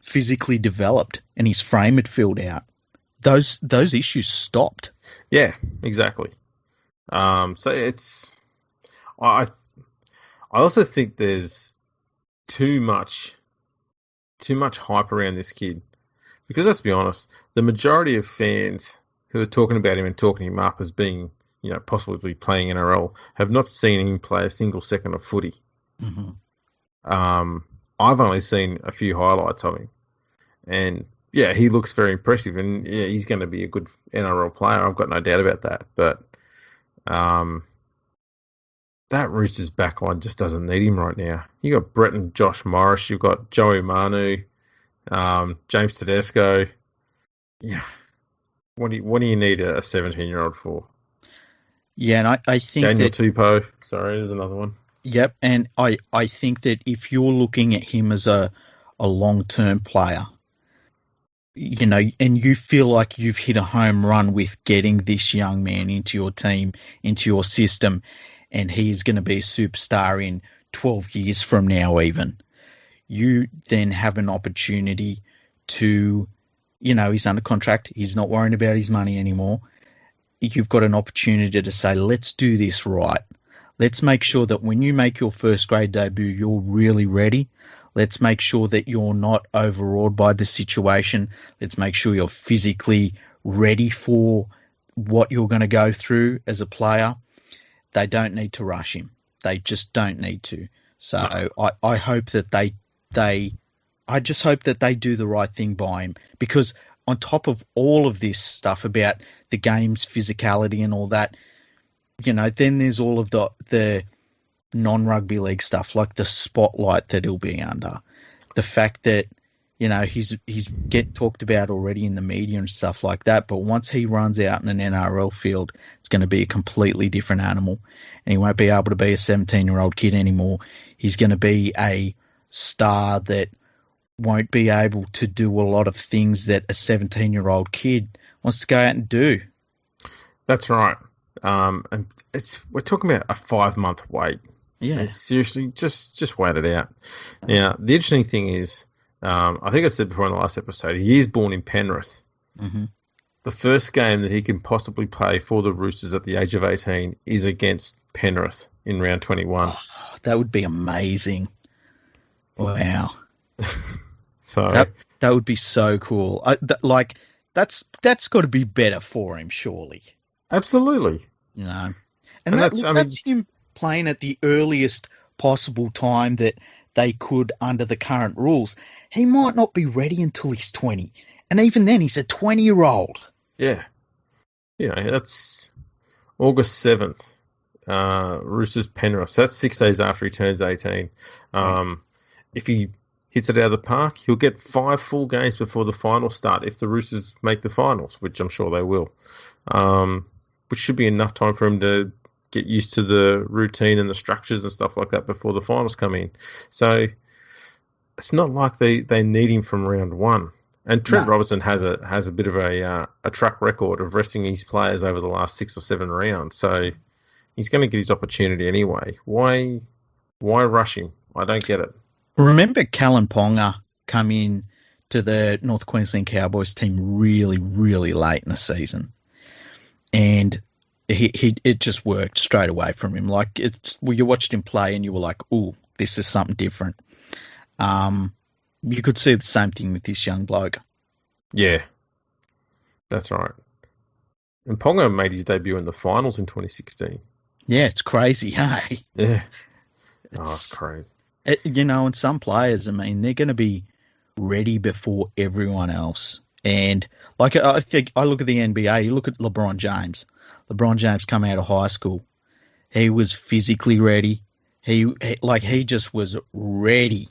physically developed and his frame had filled out, those issues stopped. Yeah, exactly. So it's I also think there's too much hype around this kid, because let's be honest, the majority of fans who are talking about him and talking him up as being, possibly playing NRL have not seen him play a single second of footy. I've only seen a few highlights of him, and yeah, he looks very impressive, and yeah, he's going to be a good NRL player. I've got no doubt about that. But that Roosters backline just doesn't need him right now. You got Brett and Josh Morris. You've got Joey Manu, James Tedesco. Yeah, what do you need a 17-year-old for? Yeah, and I think Daniel Tupou. Sorry, there's another one. Yep, and I think that if you're looking at him as a long-term player, and you feel like you've hit a home run with getting this young man into your team, into your system, and he is going to be a superstar in 12 years from now even, you then have an opportunity to, he's under contract, he's not worrying about his money anymore. You've got an opportunity to say, let's do this right. Let's make sure that when you make your first grade debut, you're really ready. Let's make sure that you're not overawed by the situation. Let's make sure you're physically ready for what you're going to go through as a player. They don't need to rush him. They just don't need to. So I hope that I just hope that they do the right thing by him, because on top of all of this stuff about the game's physicality and all that, then there's all of the non-rugby league stuff, like the spotlight that he'll be under. The fact that, he's get talked about already in the media and stuff like that, but once he runs out in an NRL field, it's going to be a completely different animal, and he won't be able to be a 17-year-old kid anymore. He's going to be a star that won't be able to do a lot of things that a 17-year-old kid wants to go out and do. That's right. And we're talking about a 5-month wait. Yeah. And seriously, just wait it out. Now, the interesting thing is, I think I said before in the last episode, he is born in Penrith. The first game that he can possibly play for the Roosters at the age of 18 is against Penrith in round 21. Oh, that would be amazing. Wow. So that would be so cool. That's got to be better for him, surely. Absolutely. And that's him playing at the earliest possible time that they could under the current rules. He might not be ready until he's 20. And even then, he's a 20-year-old. Yeah. That's August 7th. Roosters Penrith. So that's 6 days after he turns 18. If he hits it out of the park, he'll get 5 full games before the finals start if the Roosters make the finals, which I'm sure they will. Which should be enough time for him to get used to the routine and the structures and stuff like that before the finals come in. So it's not like they need him from round one. And Trent Robertson has a bit of a track record of resting his players over the last 6 or 7 rounds. So he's going to get his opportunity anyway. Why rush him? I don't get it. Remember Callan Ponga come in to the North Queensland Cowboys team really, really late in the season. And it just worked straight away from him. Like, you watched him play and you were like, ooh, this is something different. You could see the same thing with this young bloke. Yeah. That's right. And Ponga made his debut in the finals in 2016. Yeah, it's crazy, hey? Yeah. It's crazy. And some players, I mean, they're going to be ready before everyone else. And like, I think I look at the NBA, you look at LeBron James. LeBron James come out of high school. He was physically ready. He just was ready.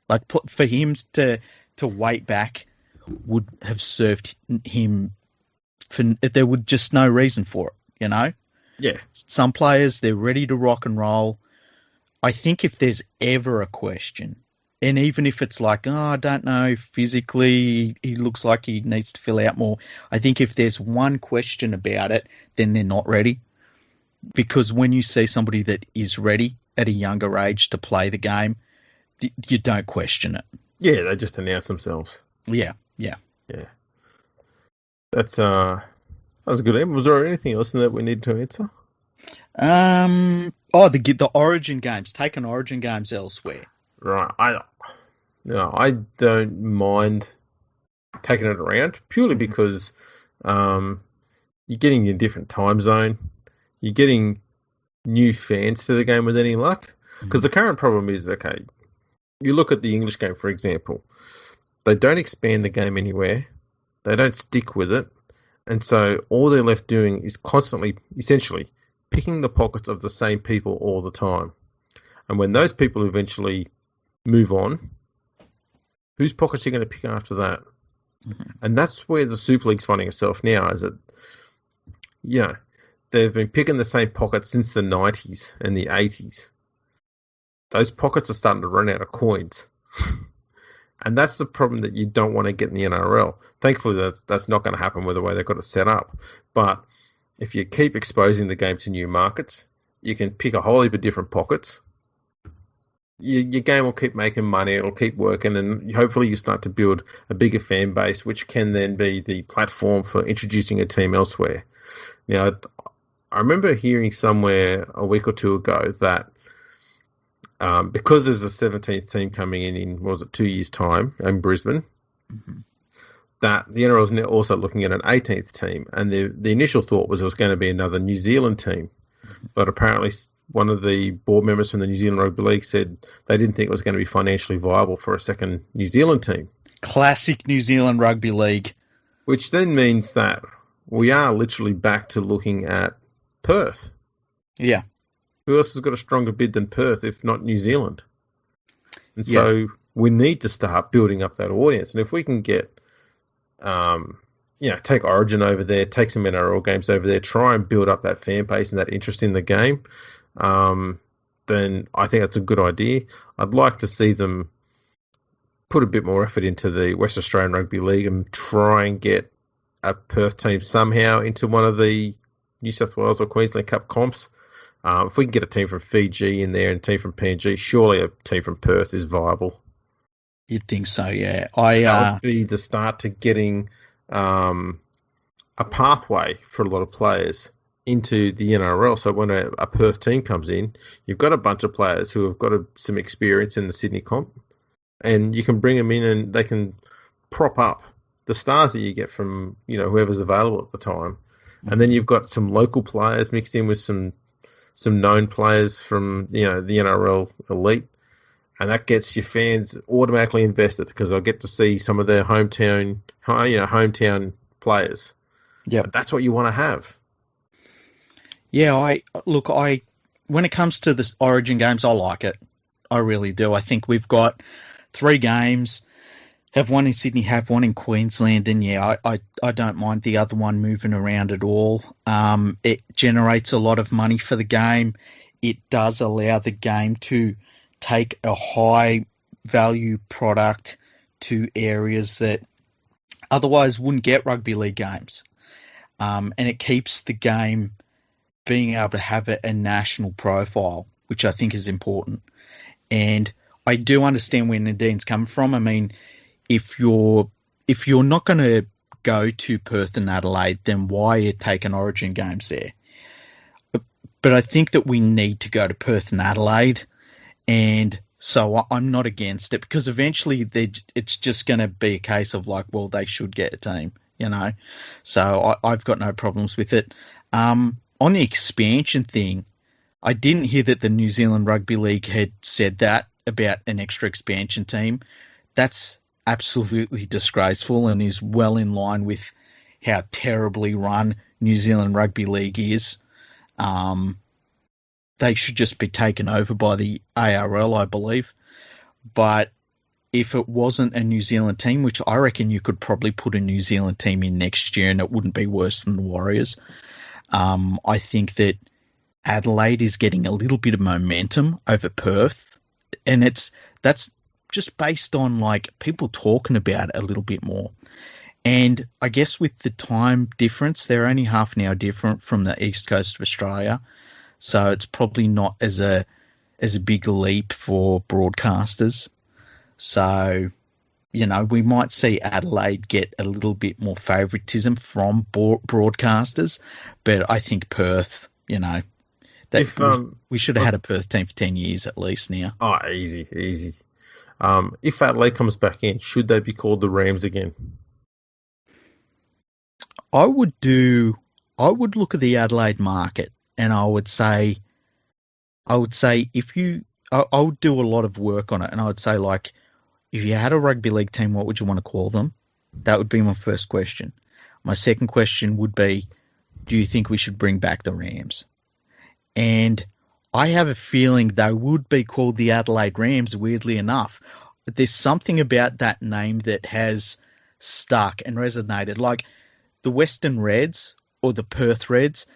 Like for him to wait back would have served him. There would just no reason for it, you know. Yeah. Some players, they're ready to rock and roll. I think if there's ever a question, and even if it's like, oh, I don't know, physically he looks like he needs to fill out more. I think if there's one question about it, then they're not ready. Because when you see somebody that is ready at a younger age to play the game, you don't question it. Yeah, they just announce themselves. Yeah. That was a good aim. Was there anything else in that we need to answer? The Origin games, taking Origin games elsewhere. Right. I don't mind taking it around purely because you're getting a different time zone. You're getting new fans to the game with any luck. Because the current problem is, okay, you look at the English game, for example. They don't expand the game anywhere. They don't stick with it. And so all they're left doing is constantly, essentially, picking the pockets of the same people all the time. And when those people eventually move on, whose pockets are you going to pick after that? Mm-hmm. And that's where the Super League's finding itself now, is that, they've been picking the same pockets since the 90s and the 80s. Those pockets are starting to run out of coins. And that's the problem that you don't want to get in the NRL. Thankfully, that's not going to happen with the way they've got it set up. But if you keep exposing the game to new markets, you can pick a whole heap of different pockets. Your game will keep making money, it'll keep working, and hopefully you start to build a bigger fan base, which can then be the platform for introducing a team elsewhere. Now, I remember hearing somewhere a week or two ago that because there's a 17th team coming in 2 years' time in Brisbane, that the NRL is now also looking at an 18th team. And the initial thought was it was going to be another New Zealand team. But apparently one of the board members from the New Zealand Rugby League said they didn't think it was going to be financially viable for a second New Zealand team. Classic New Zealand Rugby League. Which then means that we are literally back to looking at Perth. Yeah. Who else has got a stronger bid than Perth, if not New Zealand? And so we need to start building up that audience. And if we can get, take Origin over there, take some NRL games over there, try and build up that fan base and that interest in the game, then I think that's a good idea. I'd like to see them put a bit more effort into the West Australian Rugby League and try and get a Perth team somehow into one of the New South Wales or Queensland Cup comps. If we can get a team from Fiji in there and a team from PNG, surely a team from Perth is viable. You'd think so, yeah. That would be the start to getting a pathway for a lot of players into the NRL. So when a Perth team comes in, you've got a bunch of players who have got some experience in the Sydney comp, and you can bring them in and they can prop up the stars that you get from whoever's available at the time. And then you've got some local players mixed in with some known players from the NRL elite, and that gets your fans automatically invested because they'll get to see some of their hometown players. Yeah, that's what you want to have. Yeah, when it comes to the Origin games, I like it. I really do. I think we've got 3 games. Have one in Sydney, have one in Queensland, and I don't mind the other one moving around at all. It generates a lot of money for the game. It does allow the game to take a high value product to areas that otherwise wouldn't get rugby league games. And it keeps the game being able to have a national profile, which I think is important. And I do understand where Nadine's coming from. I mean, if you're not going to go to Perth and Adelaide, then why are you taking Origin games there? But I think that we need to go to Perth and Adelaide, and so I'm not against it because eventually it's just going to be a case of like, well, they should get a team, So I've got no problems with it. On the expansion thing, I didn't hear that the New Zealand Rugby League had said that about an extra expansion team. That's absolutely disgraceful and is well in line with how terribly run New Zealand Rugby League is. they should just be taken over by the ARL, I believe. But if it wasn't a New Zealand team, which I reckon you could probably put a New Zealand team in next year and it wouldn't be worse than the Warriors, I think that Adelaide is getting a little bit of momentum over Perth. And that's just based on like people talking about it a little bit more. And I guess with the time difference, they're only half an hour different from the east coast of Australia. So it's probably not as a big leap for broadcasters. So, we might see Adelaide get a little bit more favouritism from broadcasters, but I think Perth, we should have had a Perth team for 10 years at least now. Oh, easy. If Adelaide comes back in, should they be called the Rams again? I would look at the Adelaide market and I would say I would do a lot of work on it, and I would say, like, if you had a rugby league team, what would you want to call them? That would be my first question. My second question would be, do you think we should bring back the Rams? And I have a feeling they would be called the Adelaide Rams, weirdly enough. But there's something about that name that has stuck and resonated. Like the Western Reds or the Perth Reds,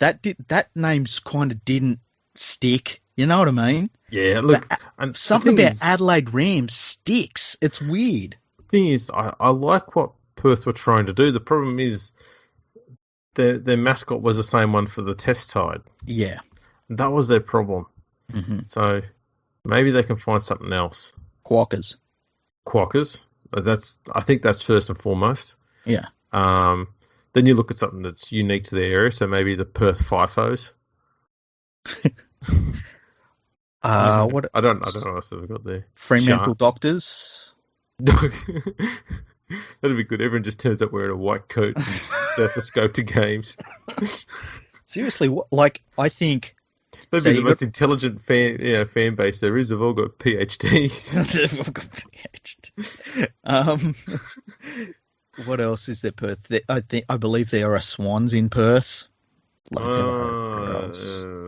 that name's kind of didn't stick. You know what I mean? Yeah, look, and something about Adelaide Rams sticks. It's weird. The thing is, I like what Perth were trying to do. The problem is their mascot was the same one for the Test side. Yeah. That was their problem. Mm-hmm. So maybe they can find something else. Quackers. I think that's first and foremost. Yeah. Then you look at something that's unique to the area, so maybe the Perth FIFOs. What? I don't know what else we've got there. Fremantle Doctors. That'd be good. Everyone just turns up wearing a white coat and stethoscope to games. Seriously, I think that'd be the most intelligent fan base there is. They've all got PhDs. They've all got PhDs. What else is there? Perth. I believe there are Swans in Perth.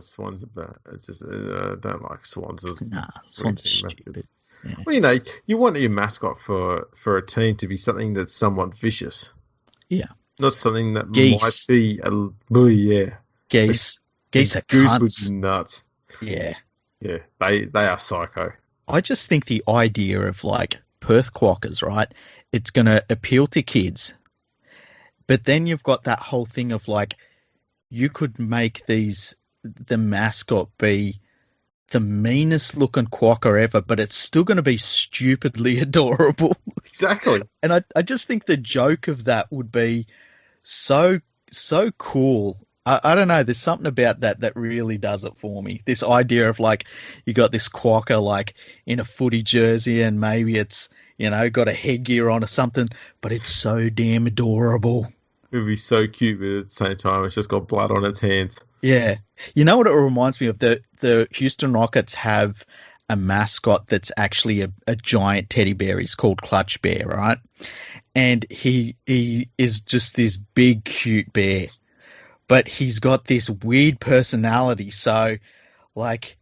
Swans are bad. It's just I don't like swans. Swans are stupid. Yeah. Well, you want your mascot for a team to be something that's somewhat vicious. Yeah. Not something that Geese. might be Geese. Geese are goose cunts. would be nuts. Yeah. Yeah. They are psycho. I just think the idea of like Perth Quackers, right? It's going to appeal to kids. But then you've got that whole thing of like, you could make the mascot be the meanest looking quacker ever, but it's still going to be stupidly adorable. Exactly. And I just think the joke of that would be so cool. I don't know. There's something about that really does it for me. This idea of like, you got this quacker like in a footy jersey and maybe it's, got a headgear on or something, but it's so damn adorable. It would be so cute, but at the same time, it's just got blood on its hands. Yeah. You know what it reminds me of? The Houston Rockets have a mascot that's actually a giant teddy bear. He's called Clutch Bear, right? And he is just this big, cute bear. But he's got this weird personality. So, like,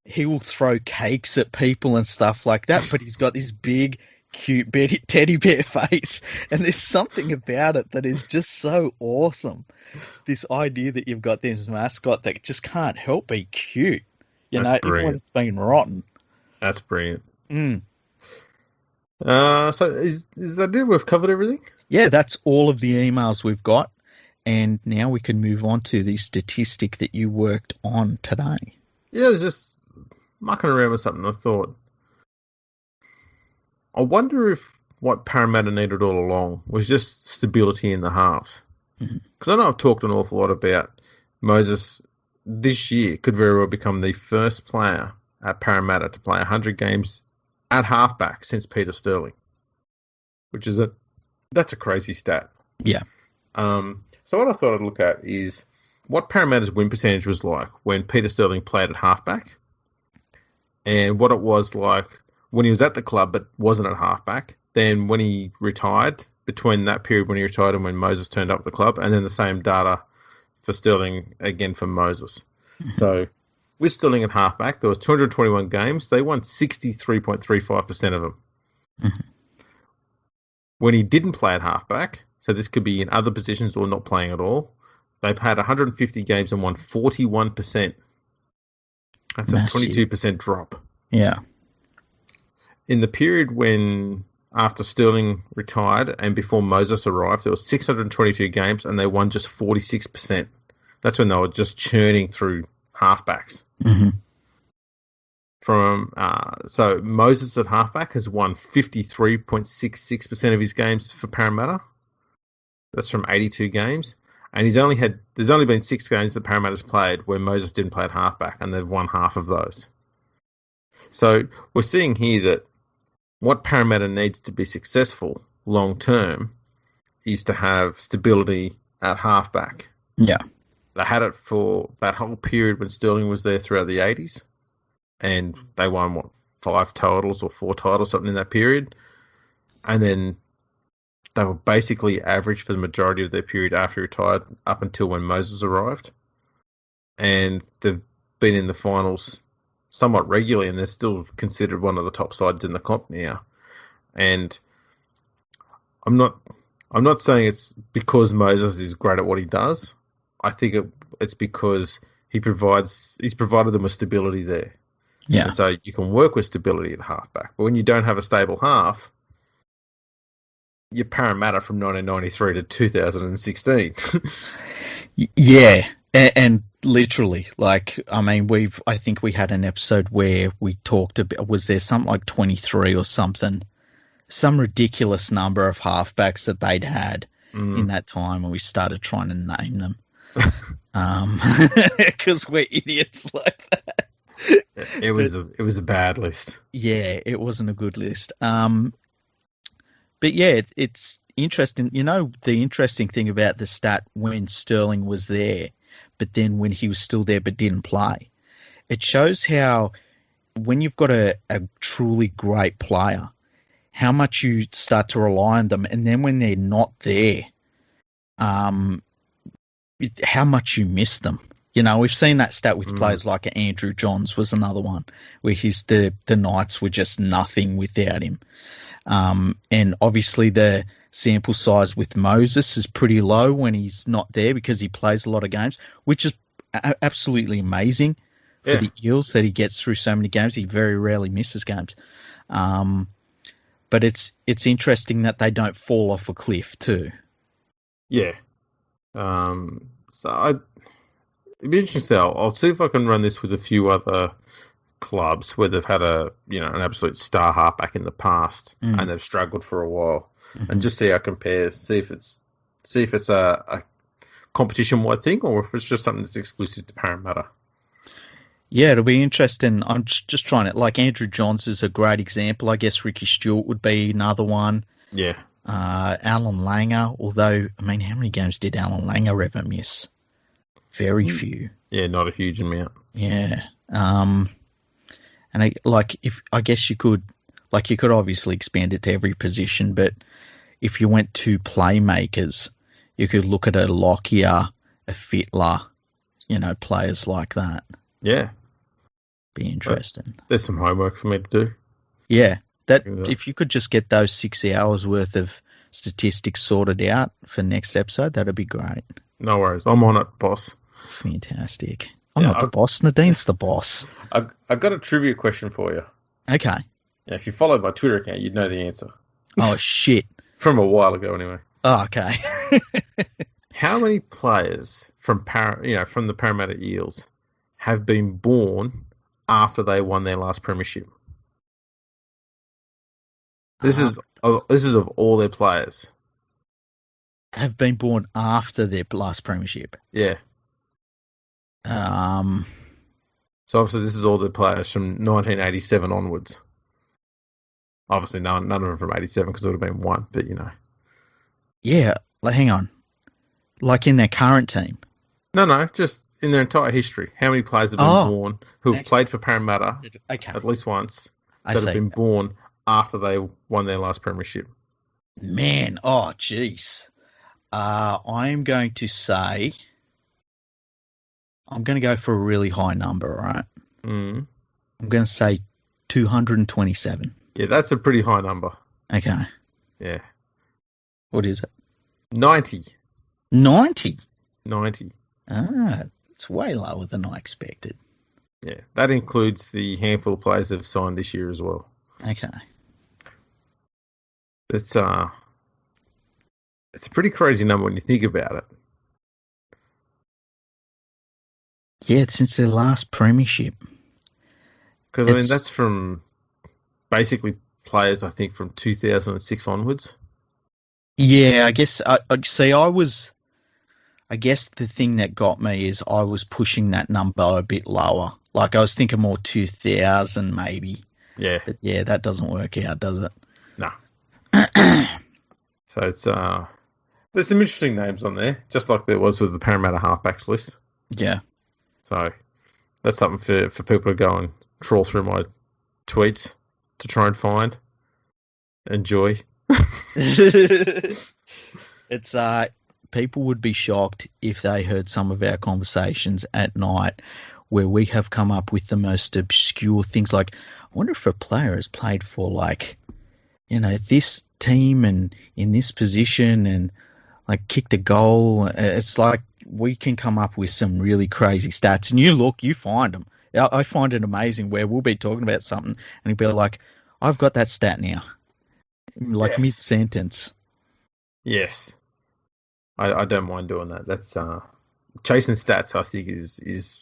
he will throw cakes at people and stuff like that. But he's got this big, cute teddy bear face, and there's something about it that is just so awesome. This idea that you've got this mascot that just can't help be cute, even when it's been rotten. That's brilliant. Mm. So is that it? We've covered everything? Yeah, that's all of the emails we've got, and now we can move on to the statistic that you worked on today. Yeah, I was just mucking around with something. I thought, I wonder if what Parramatta needed all along was just stability in the halves. Because I know I've talked an awful lot about Moses this year could very well become the first player at Parramatta to play 100 games at halfback since Peter Sterling, which is that's a crazy stat. Yeah. So what I thought I'd look at is what Parramatta's win percentage was like when Peter Sterling played at halfback, and what it was like when he was at the club but wasn't at halfback, then when he retired, between that period when he retired and when Moses turned up at the club, and then the same data for Sterling again for Moses. So with Sterling at halfback, there was 221 games. They won 63.35% of them. Mm-hmm. When he didn't play at halfback, so this could be in other positions or not playing at all, they've had 150 games and won 41%. That's Massive. a 22% drop. Yeah. In the period when after Sterling retired and before Moses arrived, there was 622 games and they won just 46%. That's when they were just churning through halfbacks. Mm-hmm. So Moses at halfback has won 53.66% of his games for Parramatta. That's from 82 games. And there's only been 6 games that Parramatta's played where Moses didn't play at halfback, and they've won half of those. So we're seeing here that what Parramatta needs to be successful long term is to have stability at halfback. Yeah. They had it for that whole period when Sterling was there throughout the 80s, and they won, 5 titles or 4 titles, something in that period. And then they were basically average for the majority of their period after he retired up until when Moses arrived. And they've been in the finals somewhat regularly, and they're still considered one of the top sides in the comp now. And I'm not saying it's because Moses is great at what he does. I think it's because he's provided them with stability there. Yeah. And so you can work with stability at halfback. But when you don't have a stable half, you're Parramatta from 1993 to 2016. Yeah. And literally, I think we had an episode where we talked about, was there something like 23 or something, some ridiculous number of halfbacks that they'd had in that time, and we started trying to name them. Because we're idiots like that. It was a bad list. Yeah, it wasn't a good list. But yeah, it's interesting. You know, the interesting thing about the stat when Sterling was there, but then when he was still there but didn't play, it shows how when you've got a truly great player, how much you start to rely on them, and then when they're not there, how much you miss them. You know, we've seen that stat with players like Andrew Johns was another one, where the Knights were just nothing without him. And obviously the sample size with Moses is pretty low when he's not there because he plays a lot of games, which is absolutely amazing for the Eels that he gets through so many games. He very rarely misses games. But it's interesting that they don't fall off a cliff too. Yeah. It'd be interesting. I'll see if I can run this with a few other clubs where they've had an absolute star halfback in the past and they've struggled for a while, and just see how it compares. See if it's a competition-wide thing or if it's just something that's exclusive to Parramatta. Yeah, it'll be interesting. I'm just trying to, like, Andrew Johns is a great example. I guess Ricky Stewart would be another one. Yeah. Alan Langer, although, I mean, how many games did Alan Langer ever miss? Very few. Yeah, not a huge amount. Yeah. And I guess you could obviously expand it to every position, but if you went to playmakers, you could look at a Lockyer, a Fittler, players like that. Yeah. Be interesting. There's some homework for me to do. Yeah. If you could just get those 6 hours worth of statistics sorted out for next episode, that'd be great. No worries. I'm on it, boss. Fantastic. I'm not the boss. Nadine's the boss. I've got a trivia question for you. Okay. Yeah, if you followed my Twitter account, you'd know the answer. Oh, shit. From a while ago, anyway. Oh, okay. How many players from the Parramatta Eels have been born after they won their last premiership? This is of all their players. Have been born after their last premiership. Yeah. So obviously this is all the players from 1987 onwards. Obviously none of them from 87 because it would have been one, but Yeah, hang on. Like in their current team? No, just in their entire history. How many players have been born who have played for Parramatta at least once have been born after they won their last premiership? Man, oh jeez. I'm going to say I'm going to go for a really high number, all right? Mm. I'm going to say 227. Yeah, that's a pretty high number. Okay. Yeah. What is it? 90. 90. 90. Ah, it's way lower than I expected. Yeah, that includes the handful of players that have signed this year as well. Okay. It's a pretty crazy number when you think about it. Yeah, since their last premiership. Because, I mean, that's from basically players, I think, from 2006 onwards. Yeah, I guess, I guess the thing that got me is I was pushing that number a bit lower. Like, I was thinking more 2000 maybe. Yeah. But yeah, that doesn't work out, does it? No. So it's, there's some interesting names on there, just like there was with the Parramatta halfbacks list. Yeah. So that's something for people to go and trawl through my tweets to try and find. Enjoy. It's people would be shocked if they heard some of our conversations at night where we have come up with the most obscure things. Like, I wonder if a player has played for, like, you know, this team and in this position and like kicked a goal. It's like we can come up with some really crazy stats, and you find them. I find it amazing where we'll be talking about something and he'll be like, I've got that stat now. Like, yes. Mid-sentence. Yes. I don't mind doing that. That's chasing stats, I think, is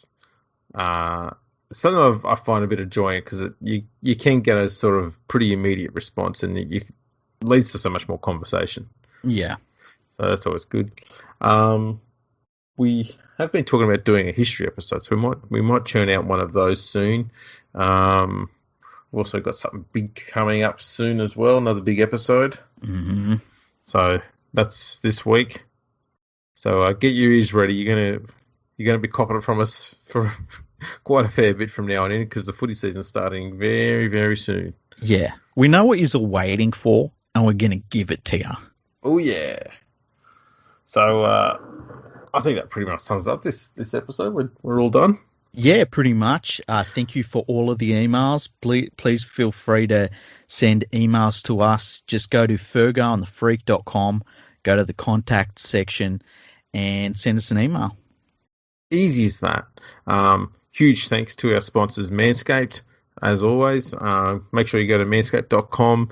something I find a bit of joy in, because you can get a sort of pretty immediate response, and it leads to so much more conversation. Yeah. So that's always good. We have been talking about doing a history episode, so we might churn out one of those soon. We've also got something big coming up soon as well, another big episode. Mm-hmm. So that's this week. So get your ears ready. You're gonna be copping it from us for quite a fair bit from now on in, because the footy season's starting very, very soon. Yeah, we know what you're waiting for, and we're gonna give it to you. Oh yeah. So I think that pretty much sums up this episode. We're all done. Yeah, pretty much. Thank you for all of the emails. Please feel free to send emails to us. Just go to fergoonthefreak.com, go to the contact section, and send us an email. Easy as that. Huge thanks to our sponsors, Manscaped, as always. Make sure you go to manscaped.com,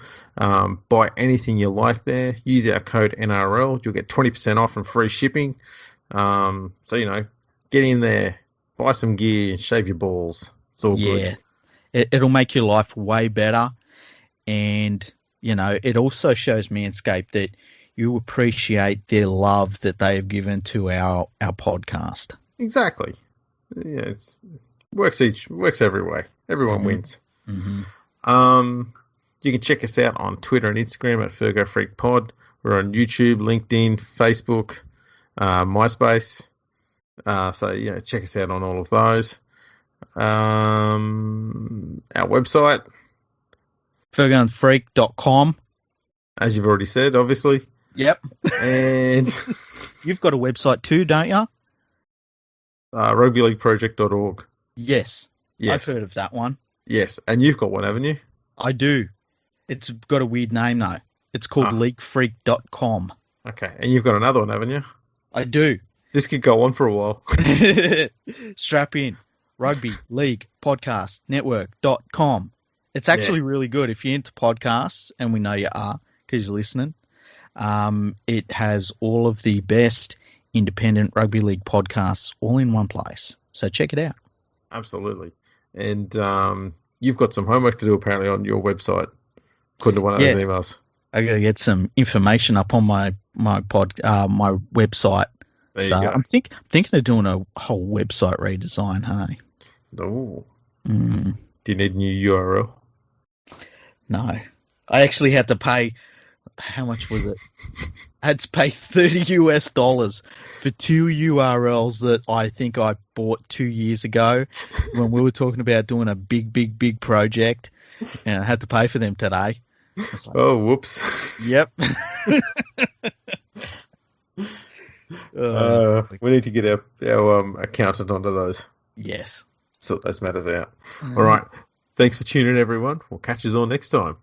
buy anything you like there. Use our code NRL. You'll get 20% off and free shipping. So, get in there, buy some gear, shave your balls. It's all good. Yeah, it'll make your life way better. And, it also shows Manscaped that you appreciate their love that they have given to our podcast. Exactly. Yeah, it works every way. Everyone wins. Mm-hmm. You can check us out on Twitter and Instagram at FergoFreakPod. We're on YouTube, LinkedIn, Facebook, MySpace. So check us out on all of those. Our website, fergoonthefreak.com. As you've already said, obviously. Yep. And you've got a website too, don't you? rugbyleagueproject.org. Yes. I've heard of that one. Yes, and you've got one, haven't you? I do. It's got a weird name, though. It's called leakfreak.com. Okay, and you've got another one, haven't you? I do. This could go on for a while. Strap in. Rugby League Podcast Network.com. It's actually really good if you're into podcasts, and we know you are because you're listening. It has all of the best independent rugby league podcasts all in one place. So check it out. Absolutely. And you've got some homework to do apparently on your website, according to one of those emails. I got to get some information up on my website. There you go. I'm thinking of doing a whole website redesign. Hey. Oh. Mm. Do you need a new URL? No. I actually had to pay. How much was it? I had to pay $30 for 2 URLs that I think I bought 2 years ago when we were talking about doing a big project, and I had to pay for them today. Like, oh, whoops. Yep. We need to get our accountant onto those. Yes. Sort those matters out. All right. Thanks for tuning in, everyone. We'll catch you all next time.